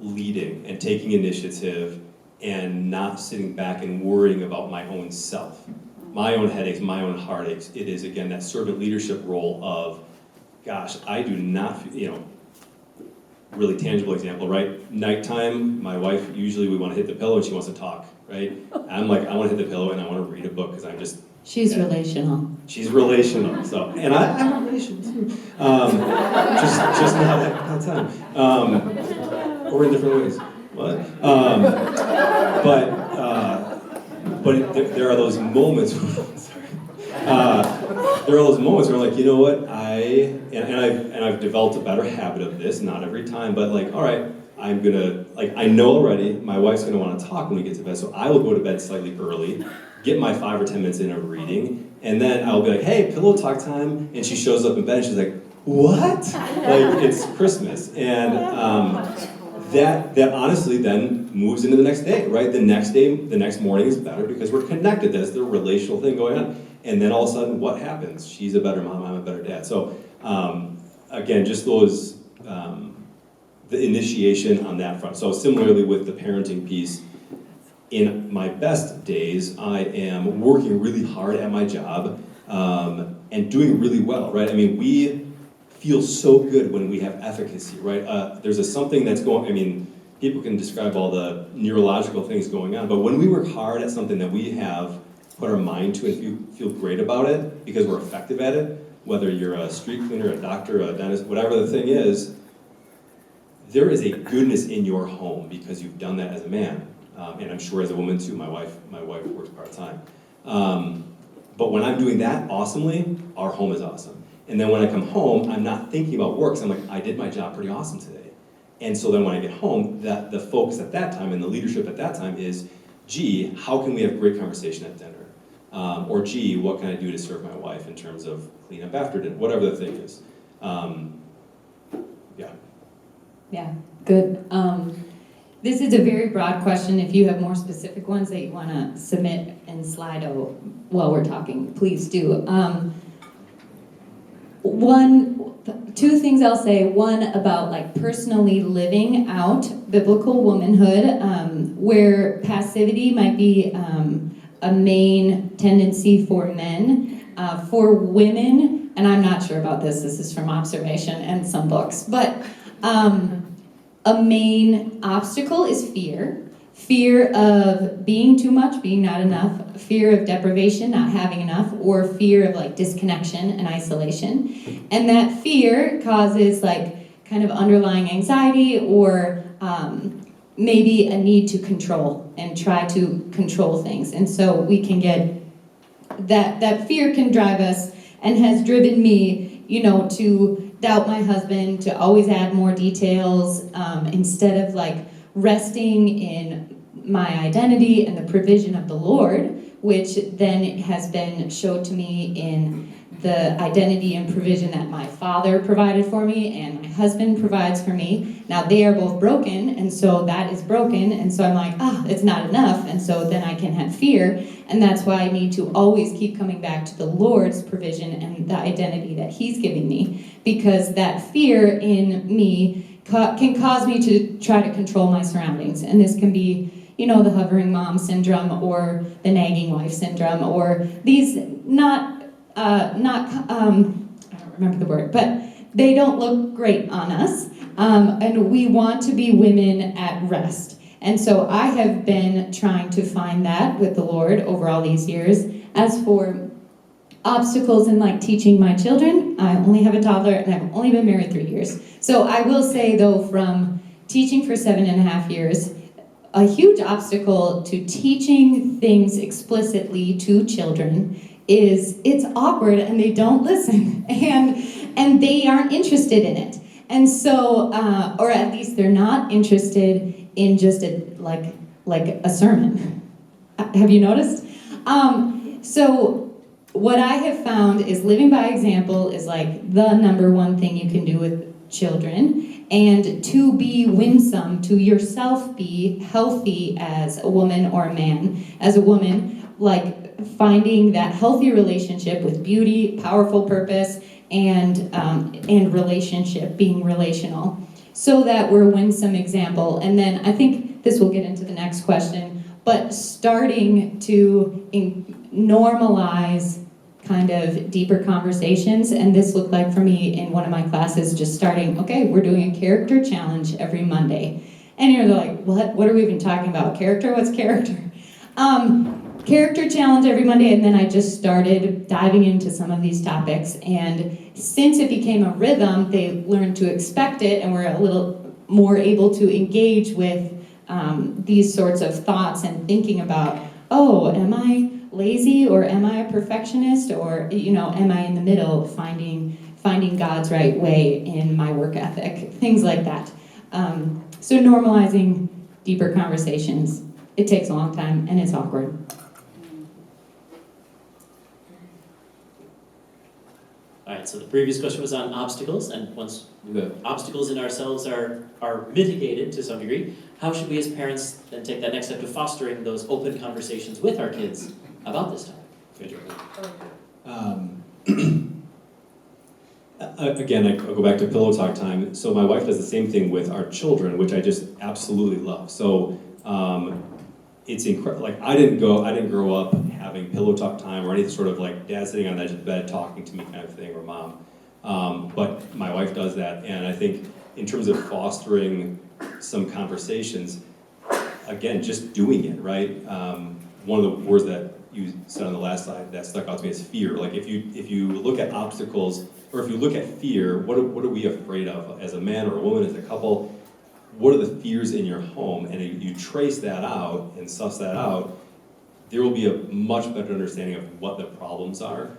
leading and taking initiative and not sitting back and worrying about my own self, my own headaches, my own heartaches. It is, again, that servant leadership role of, gosh, I do not, really tangible example, right? Nighttime, my wife, usually we want to hit the pillow and she wants to talk, right? I'm like, I want to hit the pillow and I want to read a book because I'm just... She's relational. She's relational, so, and I'm relational too. Just not at that time. Or in different ways. What? But there are those moments. Sorry. There are those moments where I'm like, you know what? I've developed a better habit of this. Not every time, but like, all right, I'm gonna I know already. My wife's gonna want to talk when we get to bed, so I will go to bed slightly early, get my 5 or 10 minutes in of reading, and then I'll be like, hey, pillow talk time, and she shows up in bed and she's like, what? Like it's Christmas, and that honestly then moves into the next day, right? The next morning is better because we're connected. That's the relational thing going on. And then all of a sudden, what happens? She's a better mom, I'm a better dad. So again, just those, the initiation on that front. So similarly with the parenting piece, in my best days, I am working really hard at my job and doing really well, right? I mean, we feel so good when we have efficacy, right? There's something that's going, I mean, people can describe all the neurological things going on, but when we work hard at something that we have put our mind to and feel great about it because we're effective at it, whether you're a street cleaner, a doctor, a dentist, whatever the thing is, there is a goodness in your home because you've done that as a man, and I'm sure as a woman too. My wife works part-time. But when I'm doing that awesomely, our home is awesome. And then when I come home, I'm not thinking about work, so I'm like, I did my job pretty awesome today. And so then when I get home, the focus at that time and the leadership at that time is, gee, how can we have great conversation at dinner? Or gee, what can I do to serve my wife in terms of clean up after dinner, whatever the thing is. Yeah. Yeah, good. This is a very broad question. If you have more specific ones that you want to submit in Slido while we're talking, please do. Two things I'll say. One about like personally living out biblical womanhood, where passivity might be a main tendency for men. For women, and I'm not sure about this is from observation and some books, but a main obstacle is fear. Fear of being too much, being not enough, fear of deprivation, not having enough, or fear of like disconnection and isolation. And that fear causes like kind of underlying anxiety or maybe a need to control and try to control things. And so we can get, that fear can drive us and has driven me, to doubt my husband, to always add more details instead of like resting in my identity and the provision of the Lord, which then has been showed to me in the identity and provision that my father provided for me and my husband provides for me. Now they are both broken, and so that is broken, and so I'm like, it's not enough, and so then I can have fear, and that's why I need to always keep coming back to the Lord's provision and the identity that He's giving me, because that fear in me can cause me to try to control my surroundings, and this can be, the hovering mom syndrome or the nagging wife syndrome, or these I don't remember the word, but they don't look great on us, and we want to be women at rest. And so I have been trying to find that with the Lord over all these years. As for obstacles in like teaching my children. I only have a toddler and I've only been married 3 years. So I will say though, from teaching for 7.5 years, a huge obstacle to teaching things explicitly to children is it's awkward and they don't listen and they aren't interested in it. And so, or at least they're not interested in just like a sermon. Have you noticed? So what I have found is living by example is like the number one thing you can do with children, and to be winsome, to yourself be healthy as a woman or a man. As a woman, like finding that healthy relationship with beauty, powerful purpose, and relationship, being relational, so that we're a winsome example. And then I think this will get into the next question, but starting to normalize kind of deeper conversations, and this looked like for me in one of my classes, just starting, okay, we're doing a character challenge every Monday. And you're like, what are we even talking about? Character? What's character? Character challenge every Monday, and then I just started diving into some of these topics, and since it became a rhythm, they learned to expect it, and we're a little more able to engage with these sorts of thoughts and thinking about, oh, am I lazy, or am I a perfectionist, or am I in the middle, finding God's right way in my work ethic, things like that. So normalizing deeper conversations. It takes a long time and it's awkward. All right, so the previous question was on obstacles, and once the obstacles in ourselves are mitigated to some degree, how should we as parents then take that next step to fostering those open conversations with our kids about this topic? Again, I'll go back to pillow talk time. So my wife does the same thing with our children, which I just absolutely love. So it's incredible. Like I didn't grow up having pillow talk time or anything sort of like dad sitting on the edge of the bed talking to me kind of thing, or mom. But my wife does that, and I think in terms of fostering some conversations, again, just doing it, right? One of the words that you said on the last slide that stuck out to me is fear. Like if you look at obstacles, or if you look at fear, what are we afraid of as a man or a woman, as a couple? What are the fears in your home? And if you trace that out and suss that out, there will be a much better understanding of what the problems are.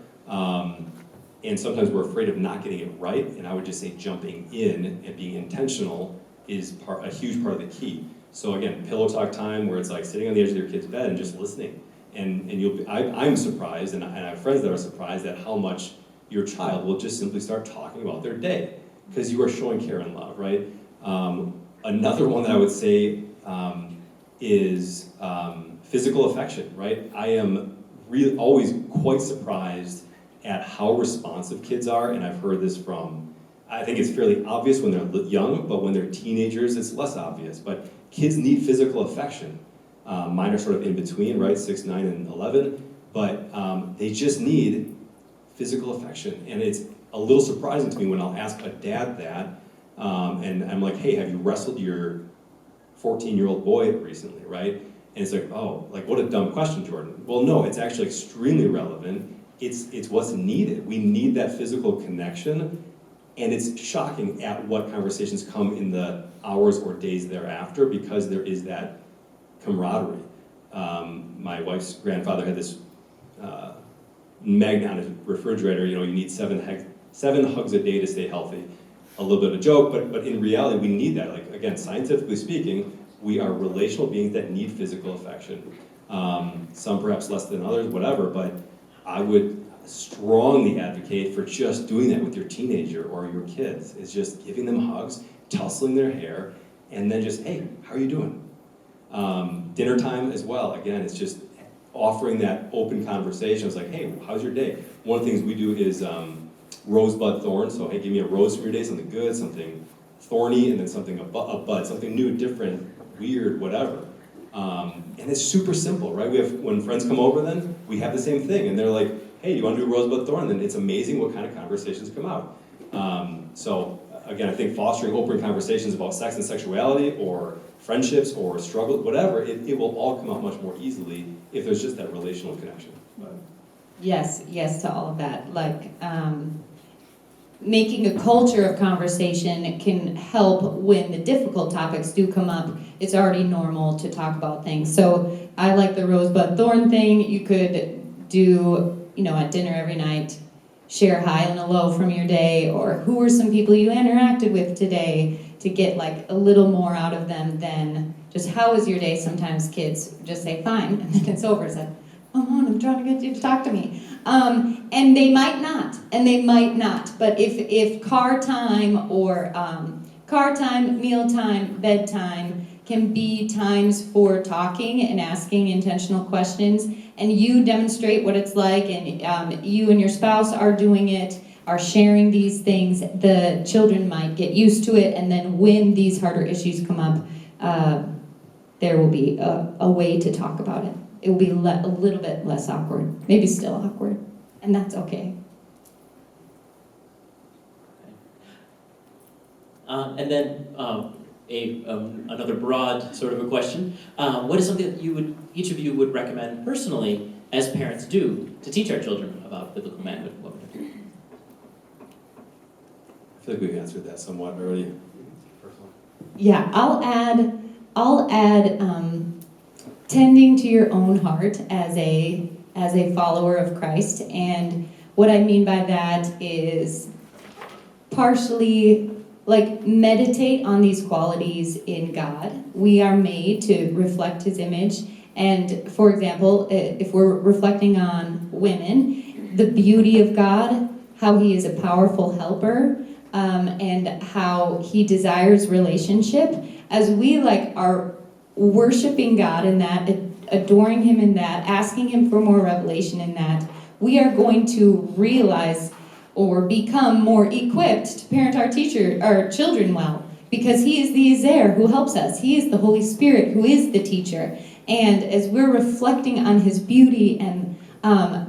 And sometimes we're afraid of not getting it right, and I would just say jumping in and being intentional is a huge part of the key. So again, pillow talk time, where it's like sitting on the edge of your kid's bed and just listening. And I'm surprised, and I have friends that are surprised at how much your child will just simply start talking about their day, because you are showing care and love, right? Another one that I would say is physical affection, right? I am really always quite surprised at how responsive kids are, and I've heard this from, I think it's fairly obvious when they're young, but when they're teenagers, it's less obvious. But kids need physical affection. Mine are sort of in between, right? 6, 9, and 11. But they just need physical affection. And it's a little surprising to me when I'll ask a dad that, and I'm like, hey, have you wrestled your 14-year-old boy recently, right? And it's like, oh, like what a dumb question, Jordan. Well, no, it's actually extremely relevant. It's what's needed. We need that physical connection. And it's shocking at what conversations come in the hours or days thereafter, because there is that camaraderie. My wife's grandfather had this magnet on his refrigerator, you need seven hugs a day to stay healthy. A little bit of a joke, but in reality, we need that. Like, again, scientifically speaking, we are relational beings that need physical affection. Some perhaps less than others, whatever, but I would strongly advocate for just doing that with your teenager or your kids, is just giving them hugs, tussling their hair, and then just, hey, how are you doing? Dinner time as well, again, it's just offering that open conversation. It's like, hey, how's your day? One of the things we do is rosebud thorn, so hey, give me a rose for your day, something good, something thorny, and then something, a bud, something new, different, weird, whatever. And it's super simple, right? When friends come over then, we have the same thing, and they're like, hey, do you want to do a rosebud thorn? And then it's amazing what kind of conversations come out. So again, I think fostering open conversations about sex and sexuality, or friendships, or struggle, whatever, it will all come out much more easily if there's just that relational connection. But. Yes, yes to all of that. Like, making a culture of conversation can help when the difficult topics do come up. It's already normal to talk about things. So I like the rosebud thorn thing. You could do, at dinner every night, share high and a low from your day, or who were some people you interacted with today, to get like a little more out of them than just how was your day. Sometimes kids just say fine, and then it's over. It's like, I'm trying to get you to talk to me. And they might not. But if car time or meal time, bedtime can be times for talking and asking intentional questions, and you demonstrate what it's like, and you and your spouse are doing it, are sharing these things, the children might get used to it, and then when these harder issues come up, there will be a way to talk about it. It will be a little bit less awkward, maybe still awkward, and that's okay. And then another broad sort of a question. What is something that each of you would recommend personally as parents do to teach our children about biblical manhood and womanhood? I feel like we've answered that somewhat earlier. Yeah, I'll add tending to your own heart as a follower of Christ. And what I mean by that is partially like meditate on these qualities in God. We are made to reflect His image. And for example, if we're reflecting on women, the beauty of God, how He is a powerful helper, and how He desires relationship, as we are worshiping God in that, adoring Him in that, asking Him for more revelation in that, we are going to realize or become more equipped to parent our children well, because He is the Azer who helps us. He is the Holy Spirit who is the teacher. And as we're reflecting on His beauty and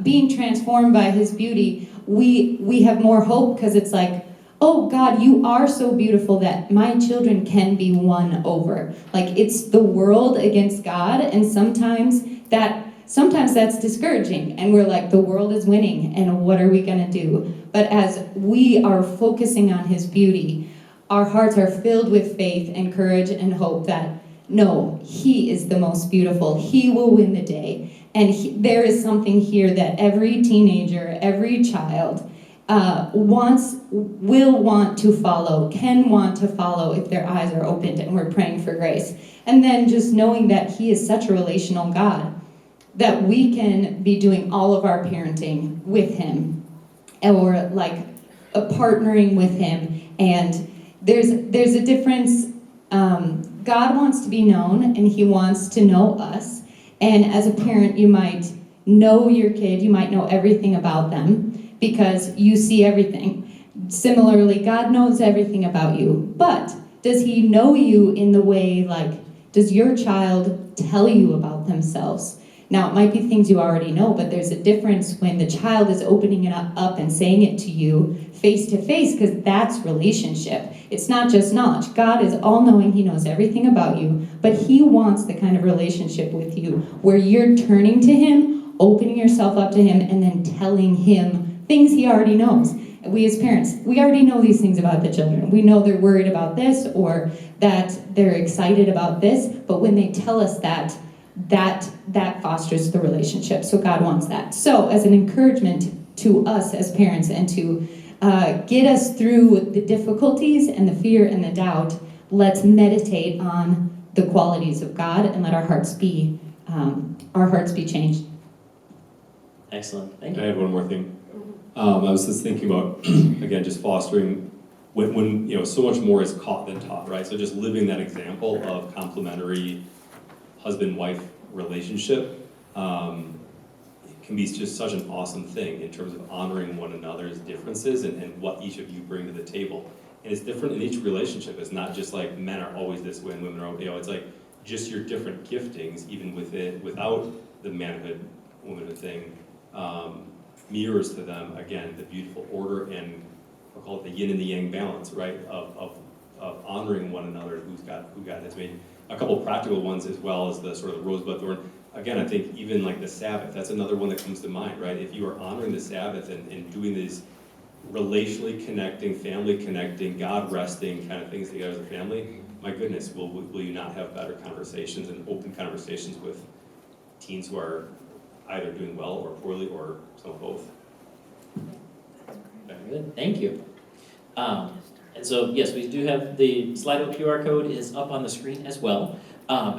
being transformed by His beauty, we have more hope, because it's like, oh God, you are so beautiful that my children can be won over. Like, it's the world against God, and sometimes that's discouraging, and we're like, the world is winning, and what are we gonna do? But as we are focusing on His beauty, our hearts are filled with faith and courage and hope that, no, He is the most beautiful. He will win the day. And there is something here that every teenager, every child, will want to follow, can want to follow if their eyes are opened, and we're praying for grace. And then just knowing that He is such a relational God, that we can be doing all of our parenting with Him, or partnering with Him. And there's a difference. God wants to be known, and He wants to know us. And as a parent, you might know your kid, you might know everything about them, because you see everything. Similarly, God knows everything about you, but does He know you in the way, does your child tell you about themselves? Now, it might be things you already know, but there's a difference when the child is opening it up and saying it to you face to face, because that's relationship. It's not just knowledge. God is all-knowing. He knows everything about you, but He wants the kind of relationship with you where you're turning to Him, opening yourself up to Him, and then telling Him things He already knows. We as parents, we already know these things about the children. We know they're worried about this, or that they're excited about this, but when they tell us that fosters the relationship. So God wants that. So as an encouragement to us as parents, and to get us through the difficulties and the fear and the doubt, let's meditate on the qualities of God, and let our hearts be changed. Excellent. Thank you. I had one more thing. I was just thinking about, again, just fostering when so much more is caught than taught, right? So just living that example of complementary husband-wife relationship can be just such an awesome thing in terms of honoring one another's differences and what each of you bring to the table. And it's different in each relationship. It's not just like men are always this way and women are, it's like just your different giftings, even without the manhood, womanhood thing, mirrors to them, again, the beautiful order and I'll call it the yin and the yang balance, right? Of honoring one another who God has made. A couple of practical ones, as well as the sort of rosebud thorn. again, I think even like the Sabbath, that's another one that comes to mind, right? If you are honoring the Sabbath and doing these relationally connecting, family connecting, God resting kind of things together as a family, my goodness, will you not have better conversations and open conversations with teens who are either doing well or poorly or some of both? Very good, thank you. And so, yes, we do have the Slido QR code is up on the screen as well,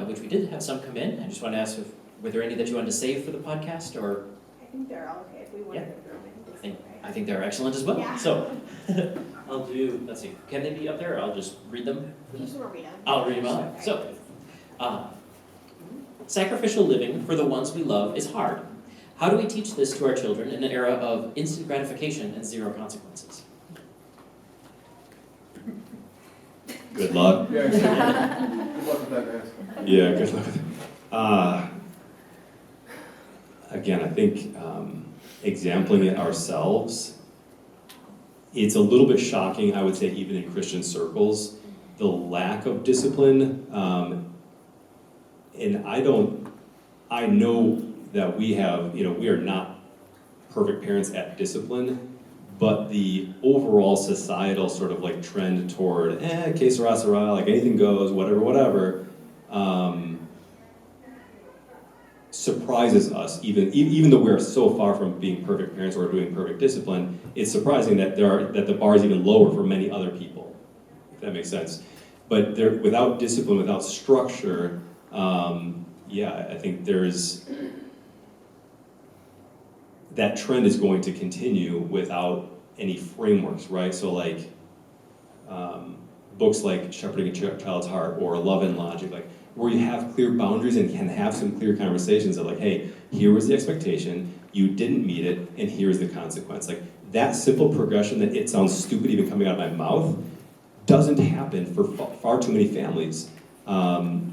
which we did have some come in. I just wanted to ask, were there any that you wanted to save for the podcast, or? I think they're all okay. If we want to go through them, I think it's I think they're excellent as well. Yeah. So, I'll do, let's see, can they be up there, or I'll just read them? okay. You just want to read them. I'll read them out. Okay. So, sacrificial living for the ones we love is hard. How do we teach this to our children in an era of instant gratification and zero consequences? Good luck. Yeah, exactly. Good luck with that, guys. Yeah, good luck with it. Again, I think exampling it ourselves, it's a little bit shocking, I would say, even in Christian circles, the lack of discipline. And I know that we have, we are not perfect parents at discipline, but the overall societal sort of like trend toward, que sera, sera, like anything goes, whatever, surprises us, even though we're so far from being perfect parents or doing perfect discipline, it's surprising that that the bar is even lower for many other people, if that makes sense. But without discipline, without structure, I think that trend is going to continue without any frameworks, right? So like books like Shepherding a Child's Heart or Love and Logic, like where you have clear boundaries and can have some clear conversations of like, hey, here was the expectation, you didn't meet it, and here's the consequence. Like that simple progression that it sounds stupid even coming out of my mouth doesn't happen for far too many families. And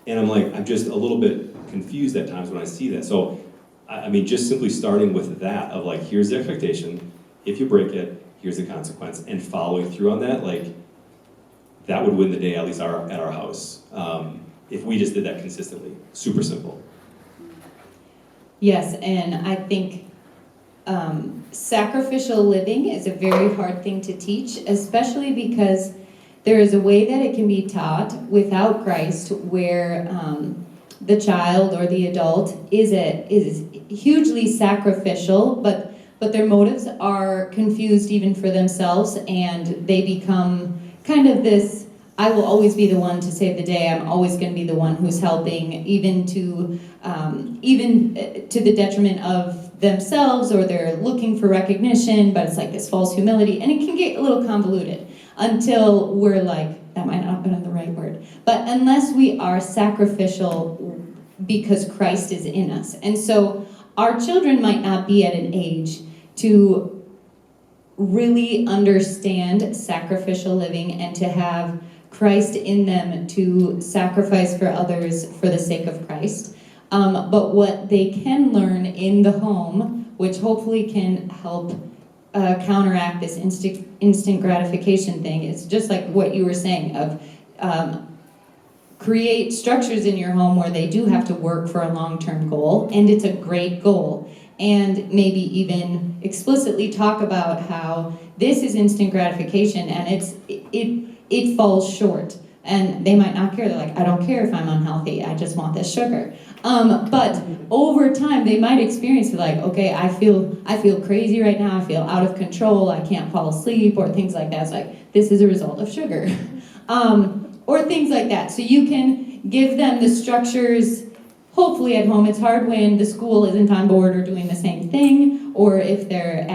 I'm just a little bit confused at times when I see that. So, I mean, just simply starting with that of like, here's the expectation, if you break it, here's the consequence, and following through on that, like, that would win the day, at least at our house. If we just did that consistently. Super simple. Yes, and I think sacrificial living is a very hard thing to teach, especially because there is a way that it can be taught without Christ where the child or the adult is hugely sacrificial, but their motives are confused even for themselves, and they become kind of this, I will always be the one to save the day, I'm always going to be the one who's helping, even to the detriment of themselves, or they're looking for recognition, but it's like this false humility, and it can get a little convoluted until we're like, that might not have been the right word, but unless we are sacrificial because Christ is in us. And so our children might not be at an age to really understand sacrificial living and to have Christ in them to sacrifice for others for the sake of Christ. But what they can learn in the home, which hopefully can help counteract this instant gratification thing, is just like what you were saying of create structures in your home where they do have to work for a long-term goal, and it's a great goal. And maybe even explicitly talk about how this is instant gratification and it falls short. And they might not care. They're like, I don't care if I'm unhealthy. I just want this sugar. But over time, they might experience it like, okay, I feel crazy right now. I feel out of control. I can't fall asleep, or things like that. It's like, this is a result of sugar. Or things like that. So you can give them the structures. Hopefully at home. It's hard when the school isn't on board or doing the same thing, or if they're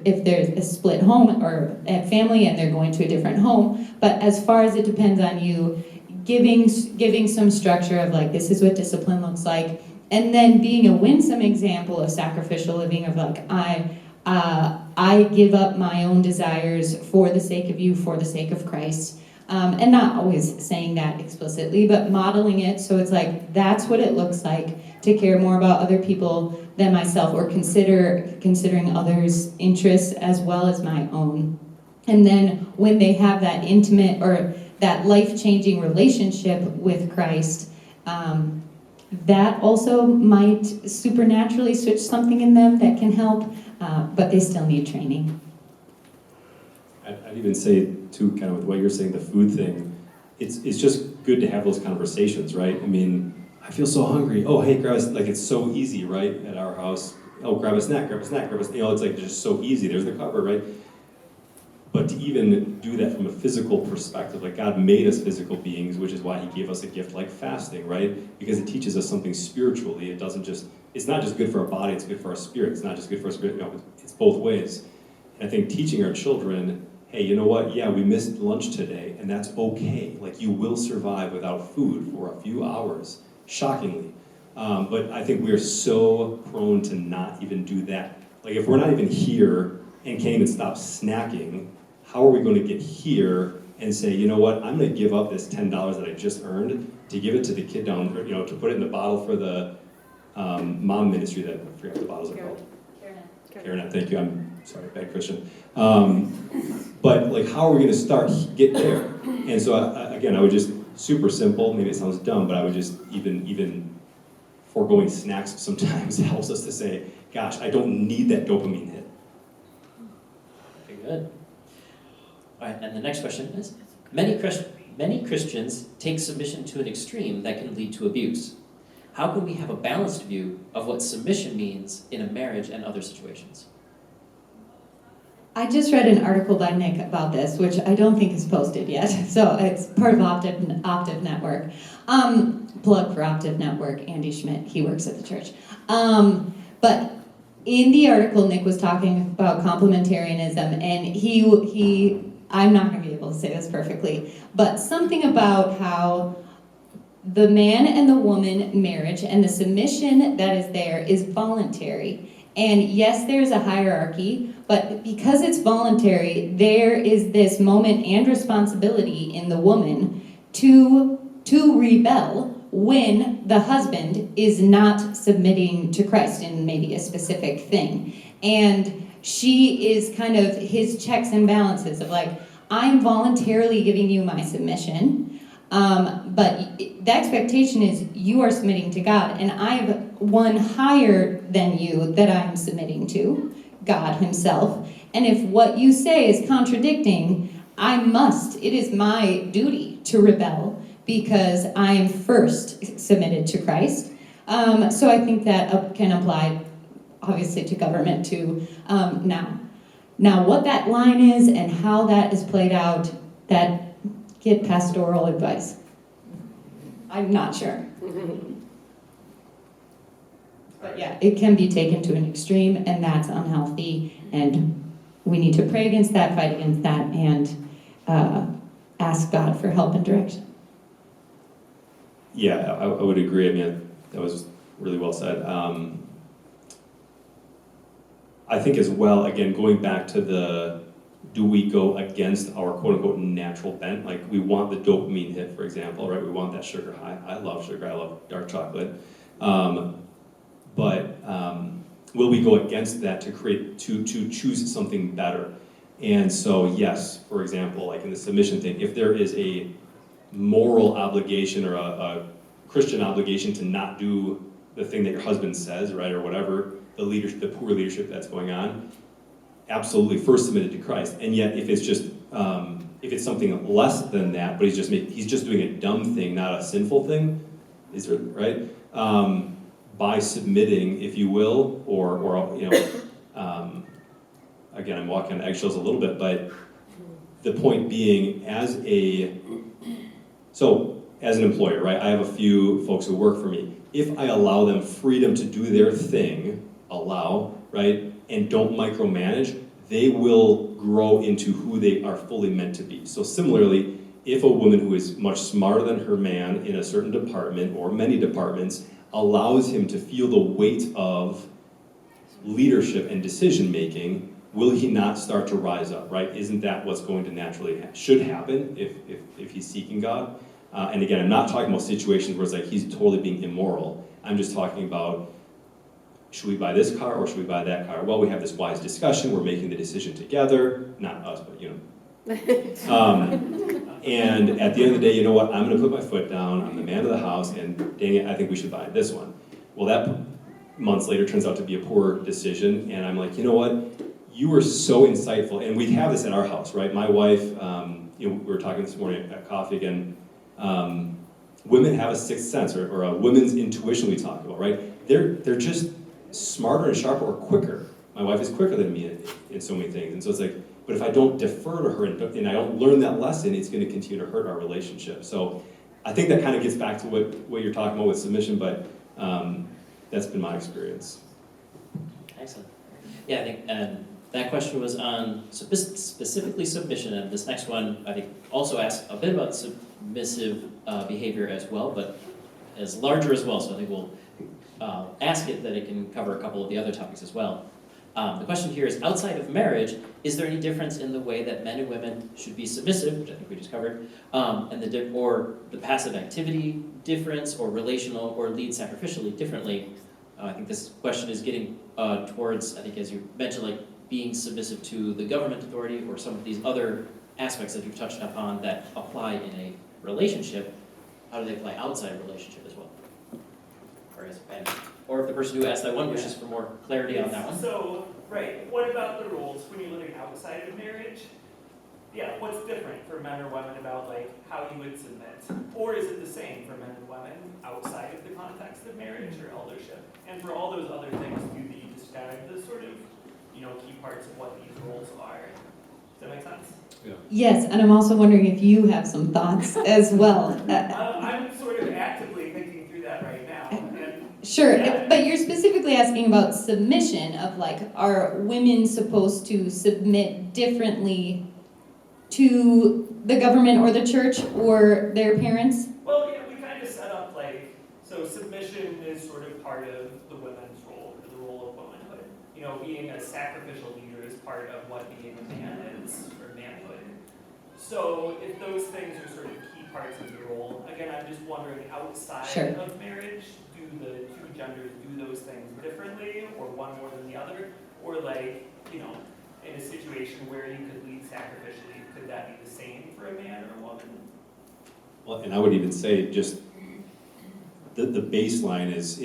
if there's a split home or a family and they're going to a different home. But as far as it depends on you, giving some structure of like, this is what discipline looks like, and then being a winsome example of sacrificial living of like, I give up my own desires for the sake of you, for the sake of Christ. And not always saying that explicitly, but modeling it so it's like, that's what it looks like to care more about other people than myself, or considering others' interests as well as my own. And then when they have that intimate or that life-changing relationship with Christ, that also might supernaturally switch something in them that can help, but they still need training. I'd even say, too, kind of with what you're saying, the food thing, it's just good to have those conversations, right? I mean, I feel so hungry. Oh, hey, grab us, like it's so easy, right, at our house. Oh, grab a snack, grab a snack, grab a snack. You know, it's like just so easy. There's the cupboard, right? But to even do that from a physical perspective, like God made us physical beings, which is why he gave us a gift like fasting, right? Because it teaches us something spiritually. It's not just good for our body, it's good for our spirit. It's not just good for our spirit, no, it's both ways. And I think teaching our children, hey, you know what? Yeah, we missed lunch today, and that's okay. Like, you will survive without food for a few hours, shockingly. But I think we're so prone to not even do that. Like, if we're not even here and can't even stop snacking, how are we going to get here and say, you know what? I'm going to give up this $10 that I just earned to give it to the kid down, you know, to put it in the bottle for the mom ministry that, I forgot what the bottles are called. Karen, thank you. I'm sorry, bad Christian. But like, how are we going to start get there? And so again, I would just super simple. Maybe it sounds dumb, but I would just even foregoing snacks sometimes helps us to say, gosh, I don't need that dopamine hit. Very good. All right, and the next question is, many Christians take submission to an extreme that can lead to abuse. How can we have a balanced view of what submission means in a marriage and other situations? I just read an article by Nick about this, which I don't think is posted yet. So it's part of Optive Network. Plug for Optive Network, Andy Schmidt, he works at the church. But in the article, Nick was talking about complementarianism, and I'm not going to be able to say this perfectly, but something about how the man and the woman marriage and the submission that is there is voluntary. And yes, there's a hierarchy, but because it's voluntary, there is this moment and responsibility in the woman to rebel when the husband is not submitting to Christ in maybe a specific thing. And she is kind of his checks and balances of like, I'm voluntarily giving you my submission, but the expectation is you are submitting to God, and I have one higher than you that I'm submitting to, God himself. And if what you say is contradicting, it is my duty to rebel because I am first submitted to Christ. So I think that can apply, obviously, to government too now. Now, what that line is and how that is played out, get pastoral advice. I'm not sure. But yeah, it can be taken to an extreme, and that's unhealthy, and we need to pray against that, fight against that, and ask God for help and direction. Yeah, I would agree. I mean, that was really well said. I think as well, again, going back to do we go against our quote-unquote natural bent? Like, we want the dopamine hit, for example, right? We want that sugar high. I love sugar. I love dark chocolate. But will we go against that to choose something better? And so, yes, for example, like in the submission thing, if there is a moral obligation or a Christian obligation to not do the thing that your husband says, right, or whatever, the poor leadership that's going on, absolutely first submitted to Christ. And yet, if it's just if it's something less than that, but he's just doing a dumb thing, not a sinful thing, right? By submitting, if you will, or you know, again, I'm walking on eggshells a little bit, but the point being, as an employer, right? I have a few folks who work for me. If I allow them freedom to do their thing, right, and don't micromanage, they will grow into who they are fully meant to be. So similarly, if a woman who is much smarter than her man in a certain department or many departments allows him to feel the weight of leadership and decision making, will he not start to rise up, right? Isn't that what's going to naturally should happen if he's seeking God? And again, I'm not talking about situations where it's like he's totally being immoral. I'm just talking about, should we buy this car or should we buy that car? Well, we have this wise discussion. We're making the decision together. Not us, but And at the end of the day, you know what? I'm going to put my foot down. I'm the man of the house, and dang it, I think we should buy this one. Well, that months later turns out to be a poor decision, and I'm like, you know what? You were so insightful, and we have this at our house, right? My wife, we were talking this morning at coffee again. Women have a sixth sense, or a women's intuition. We talk about, right? They're just smarter and sharper or quicker. My wife is quicker than me in so many things, and so it's like, but if I don't defer to her and I don't learn that lesson, it's going to continue to hurt our relationship. So I think that kind of gets back to what you're talking about with submission, but that's been my experience. Excellent. Yeah, I think that question was on specifically submission, and this next one I think also asks a bit about submissive behavior as well, but is larger as well. So I think we'll ask it that it can cover a couple of the other topics as well. The question here is, outside of marriage, is there any difference in the way that men and women should be submissive, which I think we just covered, and or the passive activity difference, or relational, or lead sacrificially differently? I think this question is getting towards, I think as you mentioned, like being submissive to the government authority, or some of these other aspects that you've touched upon that apply in a relationship. How do they apply outside a relationship as well? Or if the person who asked that one wishes for more clarity on that one. So, right, what about the rules when you're living outside of marriage? Yeah, what's different for men or women about like how you would submit? Or is it the same for men and women outside of the context of marriage or eldership? And for all those other things too that you described, the sort of, key parts of what these roles are. Does that make sense? Yeah. Yes, and I'm also wondering if you have some thoughts as well. I'm sort of actively thinking through that right now. Sure, Yeah. but you're specifically asking about submission of like, are women supposed to submit differently to the government or the church or their parents? Well, we kind of set up so submission is sort of part of the women's role, or the role of womanhood. Being a sacrificial leader is part of what being a man is, or manhood. So if those things are sort of key parts of the role, again, I'm just wondering, outside Sure. of marriage, do the two genders do those things differently, or one more than the other? Or in a situation where you could lead sacrificially, could that be the same for a man or a woman? Well, and I would even say just the baseline is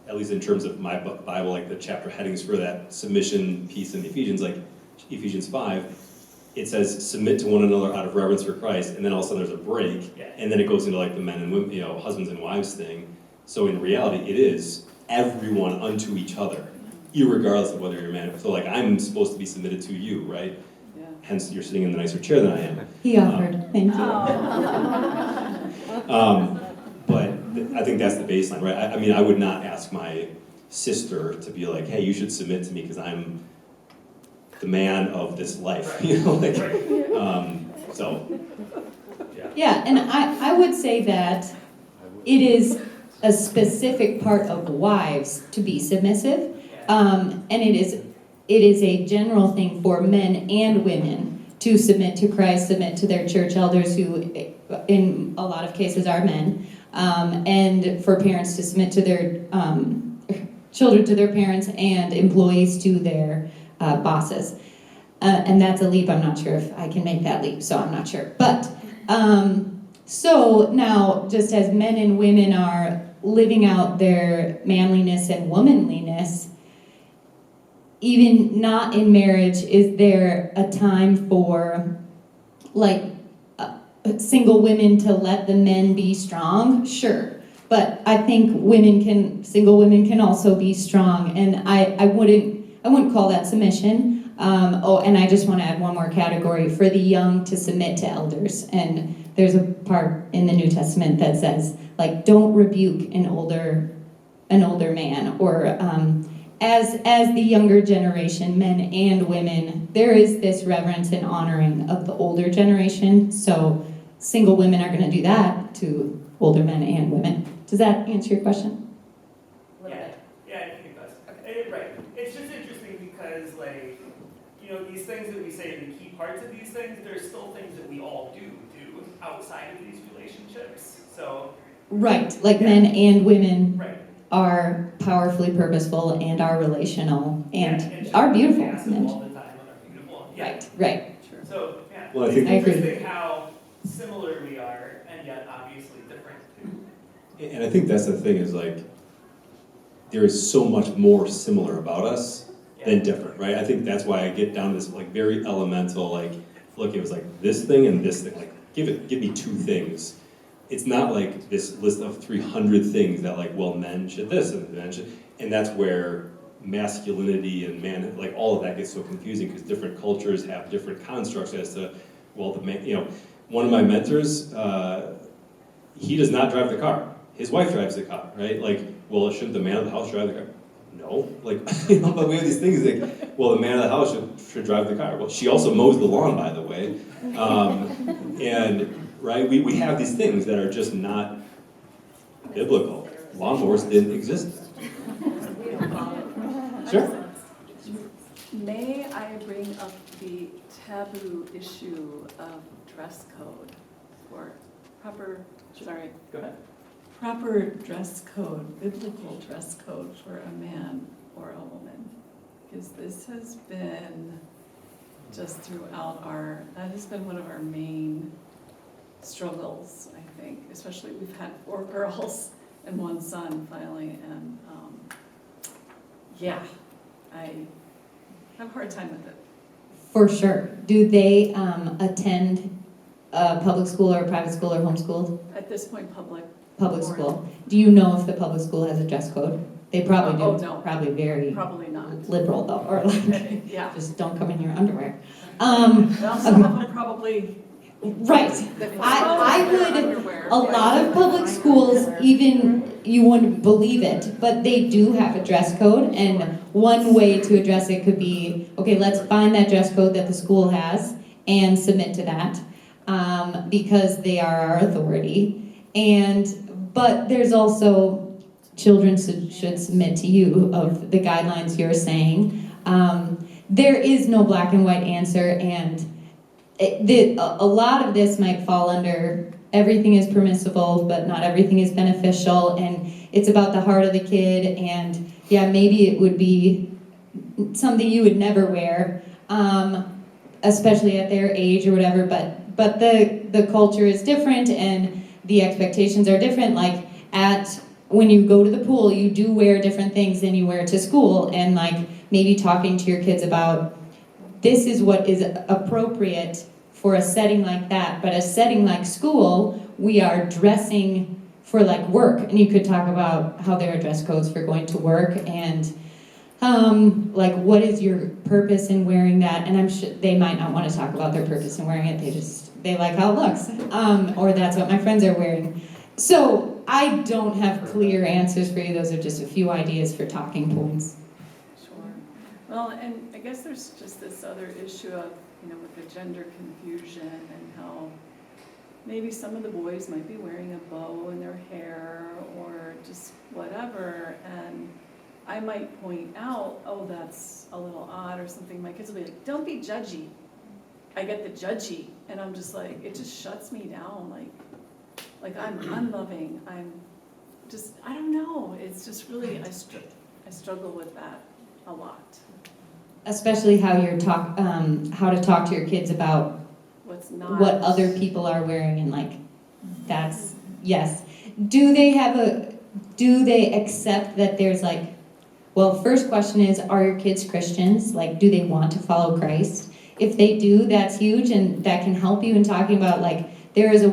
at least in terms of my Bible, like the chapter headings for that submission piece in Ephesians, like Ephesians 5, it says submit to one another out of reverence for Christ, and then all of a sudden there's a break, Yeah. and then it goes into like the men and women, husbands and wives thing. So in reality, it is everyone unto each other, irregardless of whether you're a man. So like I'm supposed to be submitted to you, right? Yeah. Hence you're sitting in the nicer chair than I am. He offered, thank you. But I think that's the baseline, right? I mean, I would not ask my sister to be like, hey, you should submit to me because I'm the man of this life, so, yeah. Yeah, and I would say that it is a specific part of wives to be submissive, and it is a general thing for men and women to submit to Christ, submit to their church elders, who in a lot of cases are men, and for parents to submit to their children to their parents, and employees to their bosses. And that's a leap. I'm not sure if I can make that leap, so I'm not sure. But so now, just as men and women are living out their manliness and womanliness, even not in marriage, is there a time for single women to let the men be strong? Sure. But I think single women can also be strong, and I wouldn't call that submission. And I just want to add one more category for the young to submit to elders. And there's a part in the New Testament that says, don't rebuke an older man, or as the younger generation, men and women, there is this reverence and honoring of the older generation. So single women are going to do that to older men and women. Does that answer your question? Yeah, I think it does. Right. It's just interesting because, these things that we say are the key parts of these things, there's still things that we all do outside of these relationships. So. Right, men and women Right. are powerfully purposeful and are relational and and are beautiful. passive all the time and are beautiful. Yeah. Right. So, yeah, Well, I it's think- I agree. interesting how similar we are and yet obviously different too. And I think that's the thing is like, there is so much more similar about us than different, right? I think that's why I get down to this like very elemental, like, look, it was like this thing and this thing, like, give me two things. It's not like this list of 300 things that like, well, men should this and men should, and that's where masculinity and man, like all of that gets so confusing because different cultures have different constructs as to, well, the man, you know, one of my mentors, he does not drive the car. His wife drives the car, right? Like, well, shouldn't the man of the house drive the car? No, like, you know, but we have these things like, well, the man of the house should drive the car. Well, she also mows the lawn, by the way. And, right, we have these things that are just not biblical. Lawnmowers didn't exist. Sure. May I bring up the taboo issue of dress code for proper, sorry, Go ahead. proper dress code, biblical dress code for a man or a woman? Because this has been just throughout that has been one of our main struggles, I think, especially we've had 4 girls and 1 son finally, and yeah, I have a hard time with it. For sure. Do they attend public school or private school or homeschooled? At this point, public. Public school. Do you know if the public school has a dress code? They probably do. Oh, no. Probably very Probably not. liberal though, or like, Yeah. just don't come in your underwear. Well, some of them probably. Right. I would, a lot of public schools, even, you wouldn't believe it, but they do have a dress code, and one way to address it could be, okay, let's find that dress code that the school has and submit to that, because they are our authority. But there's also, children should submit to you of the guidelines you're saying. There is no black and white answer, and a lot of this might fall under everything is permissible, but not everything is beneficial, and it's about the heart of the kid, and yeah, maybe it would be something you would never wear, especially at their age or whatever, but the culture is different, and the expectations are different. Like, when you go to the pool, you do wear different things than you wear to school, and like maybe talking to your kids about this is what is appropriate for a setting like that, but a setting like school, we are dressing for like work, and you could talk about how there are dress codes for going to work, and like what is your purpose in wearing that, and I'm sure they might not want to talk about their purpose in wearing it, they like how it looks, or that's what my friends are wearing. So I don't have clear answers for you, those are just a few ideas for talking points. Sure. Well, and I guess there's just this other issue of, with the gender confusion and how maybe some of the boys might be wearing a bow in their hair or just whatever, and I might point out, oh, that's a little odd or something. My kids will be like, don't be judgy. I get the judgy, and I'm just like, it just shuts me down, like I'm unloving, I don't know, it's just really, I struggle with that a lot. Especially how how to talk to your kids about What's not. what other people are wearing, and like, that's, yes. Do they accept that there's like, well, first question is, are your kids Christians? Like, do they want to follow Christ? If they do, that's huge, and that can help you in talking about like, there is the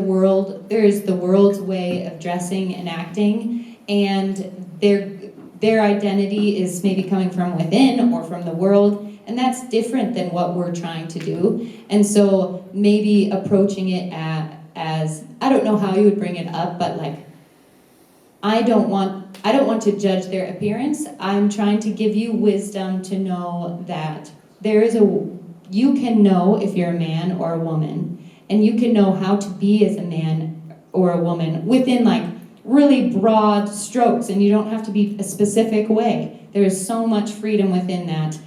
world's way of dressing and acting, and their identity is maybe coming from within or from the world, and that's different than what we're trying to do. And so maybe approaching it as I don't know how you would bring it up, but like, I don't want to judge their appearance. I'm trying to give you wisdom to know that you can know if you're a man or a woman, and you can know how to be as a man or a woman within like really broad strokes, and you don't have to be a specific way. There is so much freedom within that.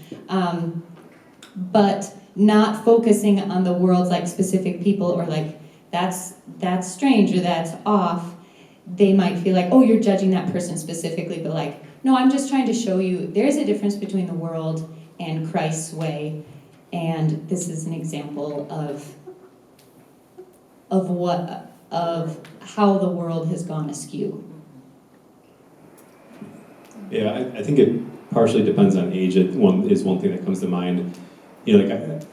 But not focusing on the world's like specific people, or like that's strange or that's off. They might feel like, oh, you're judging that person specifically, but like, no, I'm just trying to show you there's a difference between the world and Christ's way. And this is an example of how the world has gone askew. Yeah, I think it partially depends on age. One thing that comes to mind. You know, like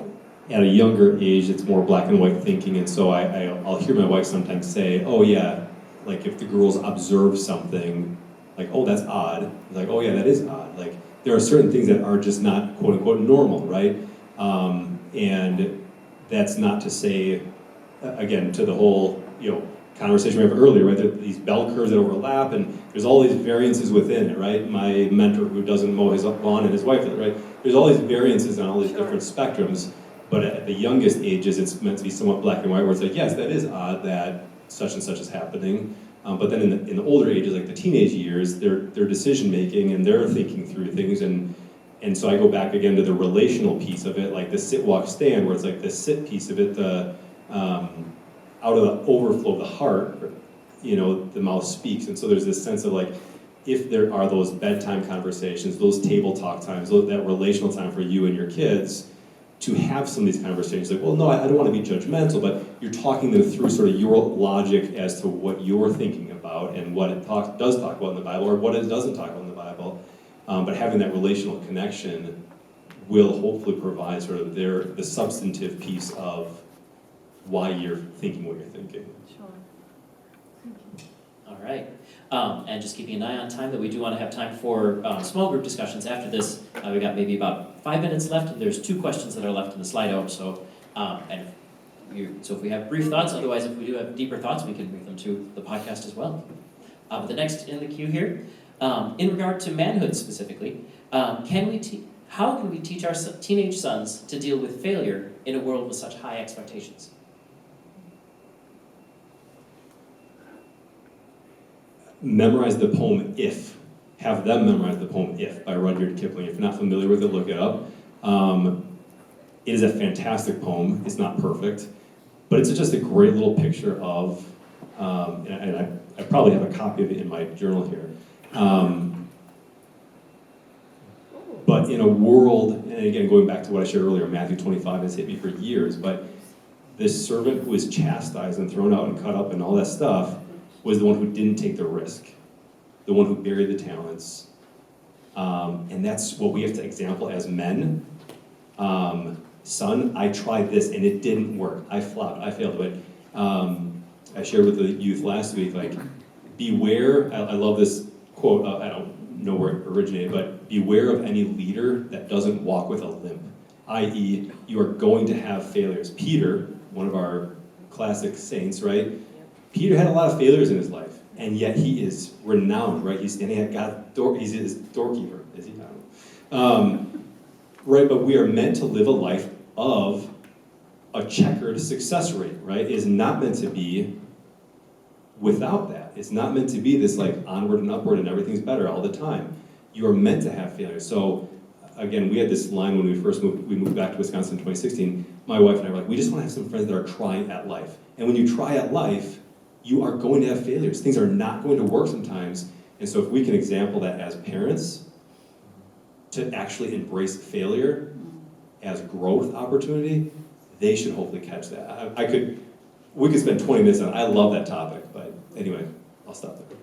at a younger age, it's more black and white thinking, and so I'll hear my wife sometimes say, "Oh yeah," like if the girls observe something, like, "Oh, that's odd." Like, "Oh yeah, that is odd." Like there are certain things that are just not quote unquote normal, right? And that's not to say, again, to the whole conversation we have earlier, right? There are these bell curves that overlap, and there's all these variances within it, right? My mentor who doesn't mow his lawn and his wife, right? There's all these variances on all these different spectrums, but at the youngest ages, it's meant to be somewhat black and white, where it's like, yes, that is odd that such and such is happening. But then in the older ages, like the teenage years, they're decision making and they're thinking through things, and so I go back again to the relational piece of it, like the sit, walk, stand, where it's like the sit piece of it, the out of the overflow of the heart, the mouth speaks. And so there's this sense of like, if there are those bedtime conversations, those table talk times, that relational time for you and your kids, to have some of these conversations, like, well, no, I don't want to be judgmental, but you're talking them through sort of your logic as to what you're thinking about and what it does talk about in the Bible, or what it doesn't talk about in the Bible. But having that relational connection will hopefully provide sort of the substantive piece of why you're thinking what you're thinking. Sure. All right. And just keeping an eye on time, that we do want to have time for small group discussions after this. We got maybe about 5 minutes left, and there's 2 questions that are left in the Slido. So, if we have brief thoughts, otherwise if we do have deeper thoughts, we can bring them to the podcast as well. But the next in the queue here, in regard to manhood specifically, how can we teach our teenage sons to deal with failure in a world with such high expectations? Memorize the poem If. Have them memorize the poem If by Rudyard Kipling. If you're not familiar with it, look it up. It is a fantastic poem. It's not perfect, but it's just a great little picture of, and I probably have a copy of it in my journal here. But in a world, and again, going back to what I shared earlier, Matthew 25 has hit me for years, but this servant who was chastised and thrown out and cut up and all that stuff was the one who didn't take the risk, the one who buried the talents. And that's what we have to example as men. Son, I tried this and it didn't work. I flopped, I failed. But I shared with the youth last week, like, beware, I love this quote, I don't know where it originated, but beware of any leader that doesn't walk with a limp, i.e., you are going to have failures. Peter, one of our classic saints, right? Peter had a lot of failures in his life, and yet he is renowned, right? He's his doorkeeper, is he? I don't know. Right, but we are meant to live a life of a checkered success rate, right? It is not meant to be without that. It's not meant to be this like onward and upward and everything's better all the time. You are meant to have failures. So again, we had this line when we moved back to Wisconsin in 2016. My wife and I were like, we just want to have some friends that are trying at life. And when you try at life, you are going to have failures. Things are not going to work sometimes. And so if we can example that as parents, to actually embrace failure as growth opportunity, they should hopefully catch that. We could spend 20 minutes on it. I love that topic, but anyway, I'll stop there.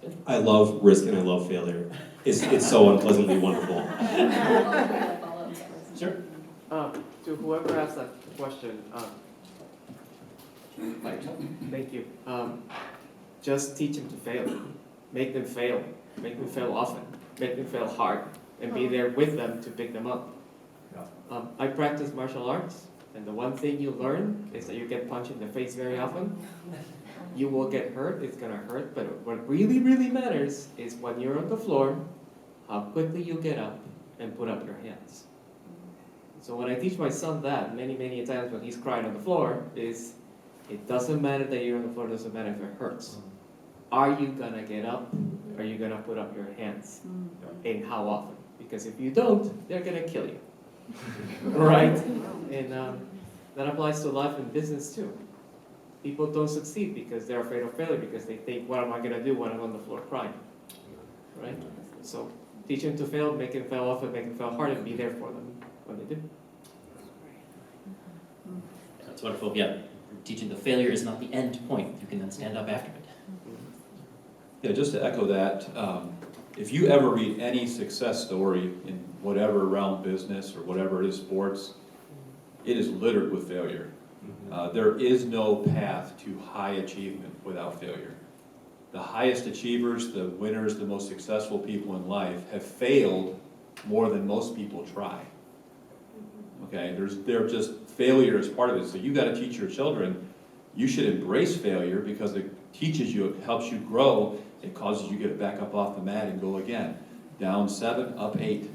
That's good. I love risk and I love failure. It's so unpleasantly wonderful. Sure. To whoever asked that question, thank you. Just teach them to fail. Make them fail. Make them fail often. Make them fail hard. And be there with them to pick them up. I practice martial arts, and the one thing you learn is that you get punched in the face very often. You will get hurt, it's gonna hurt, but what really, really matters is when you're on the floor, how quickly you get up and put up your hands. So when I teach my son that, many, many times when he's crying on the floor, is it doesn't matter that you're on the floor, it doesn't matter if it hurts. Are you gonna get up? Are you gonna put up your hands? And how often? Because if you don't, they're gonna kill you. Right? And that applies to life and business too. People don't succeed because they're afraid of failure, because they think, what am I gonna do when I'm on the floor crying? Right? So teach them to fail, make them fail often, make them fail hard, and be there for them when they do. wonderful. Yeah, teaching the failure is not the end point. You can then stand up after it. Yeah, just to echo that, if you ever read any success story in whatever realm, business or whatever it is, sports, it is littered with failure. There is no path to high achievement without failure. The highest achievers, the winners, the most successful people in life have failed more than most people try. Okay, they're just, failure is part of it. So you gotta teach your children, you should embrace failure because it teaches you, it helps you grow, it causes you to get back up off the mat and go again. Down 7, up 8,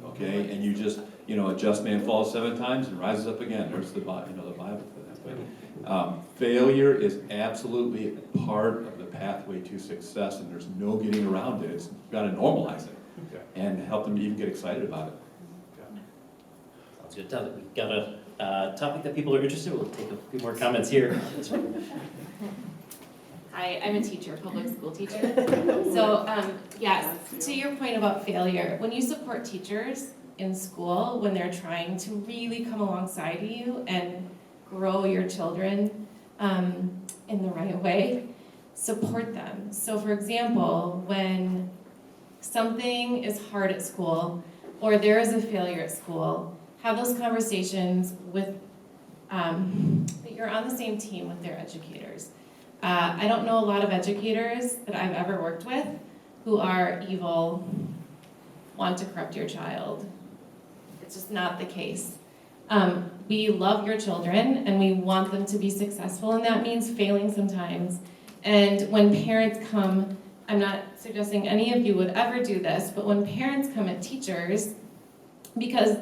okay? And you just, a just man falls 7 times and rises up again. There's the Bible for that. But failure is absolutely part of the pathway to success, and there's no getting around it. You've got to normalize it and help them even get excited about it. Sounds good. We've got a topic that people are interested in. We'll take a few more comments here. Hi, I'm a teacher, public school teacher. So, yes, to your point about failure, when you support teachers in school, when they're trying to really come alongside you and grow your children in the right way, support them. So, for example, when something is hard at school or there is a failure at school, have those conversations with, that you're on the same team with their educators. I don't know a lot of educators that I've ever worked with who are evil, want to corrupt your child. It's just not the case. We love your children and we want them to be successful, and that means failing sometimes. And when parents come, I'm not suggesting any of you would ever do this, but when parents come at teachers because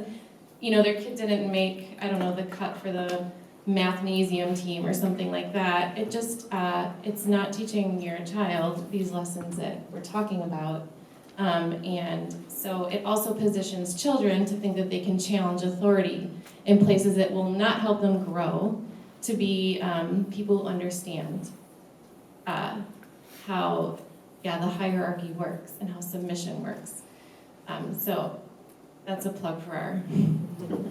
their kid didn't make, the cut for the mathnasium team or something like that, it just, it's not teaching your child these lessons that we're talking about. And so it also positions children to think that they can challenge authority in places that will not help them grow to be people who understand how, the hierarchy works and how submission works. So that's a plug for our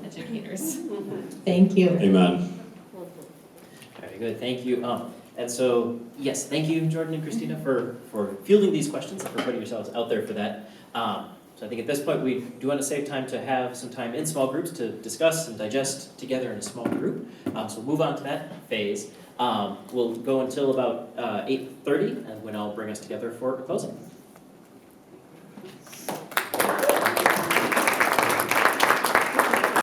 educators. Thank you. Amen. Very good, thank you. And so, yes, thank you, Jordan and Christina, for fielding these questions and for putting yourselves out there for that. So I think at this point, we do want to save time to have some time in small groups to discuss and digest together in a small group. So we'll move on to that phase. We'll go until about 8:30, and when I'll bring us together for closing.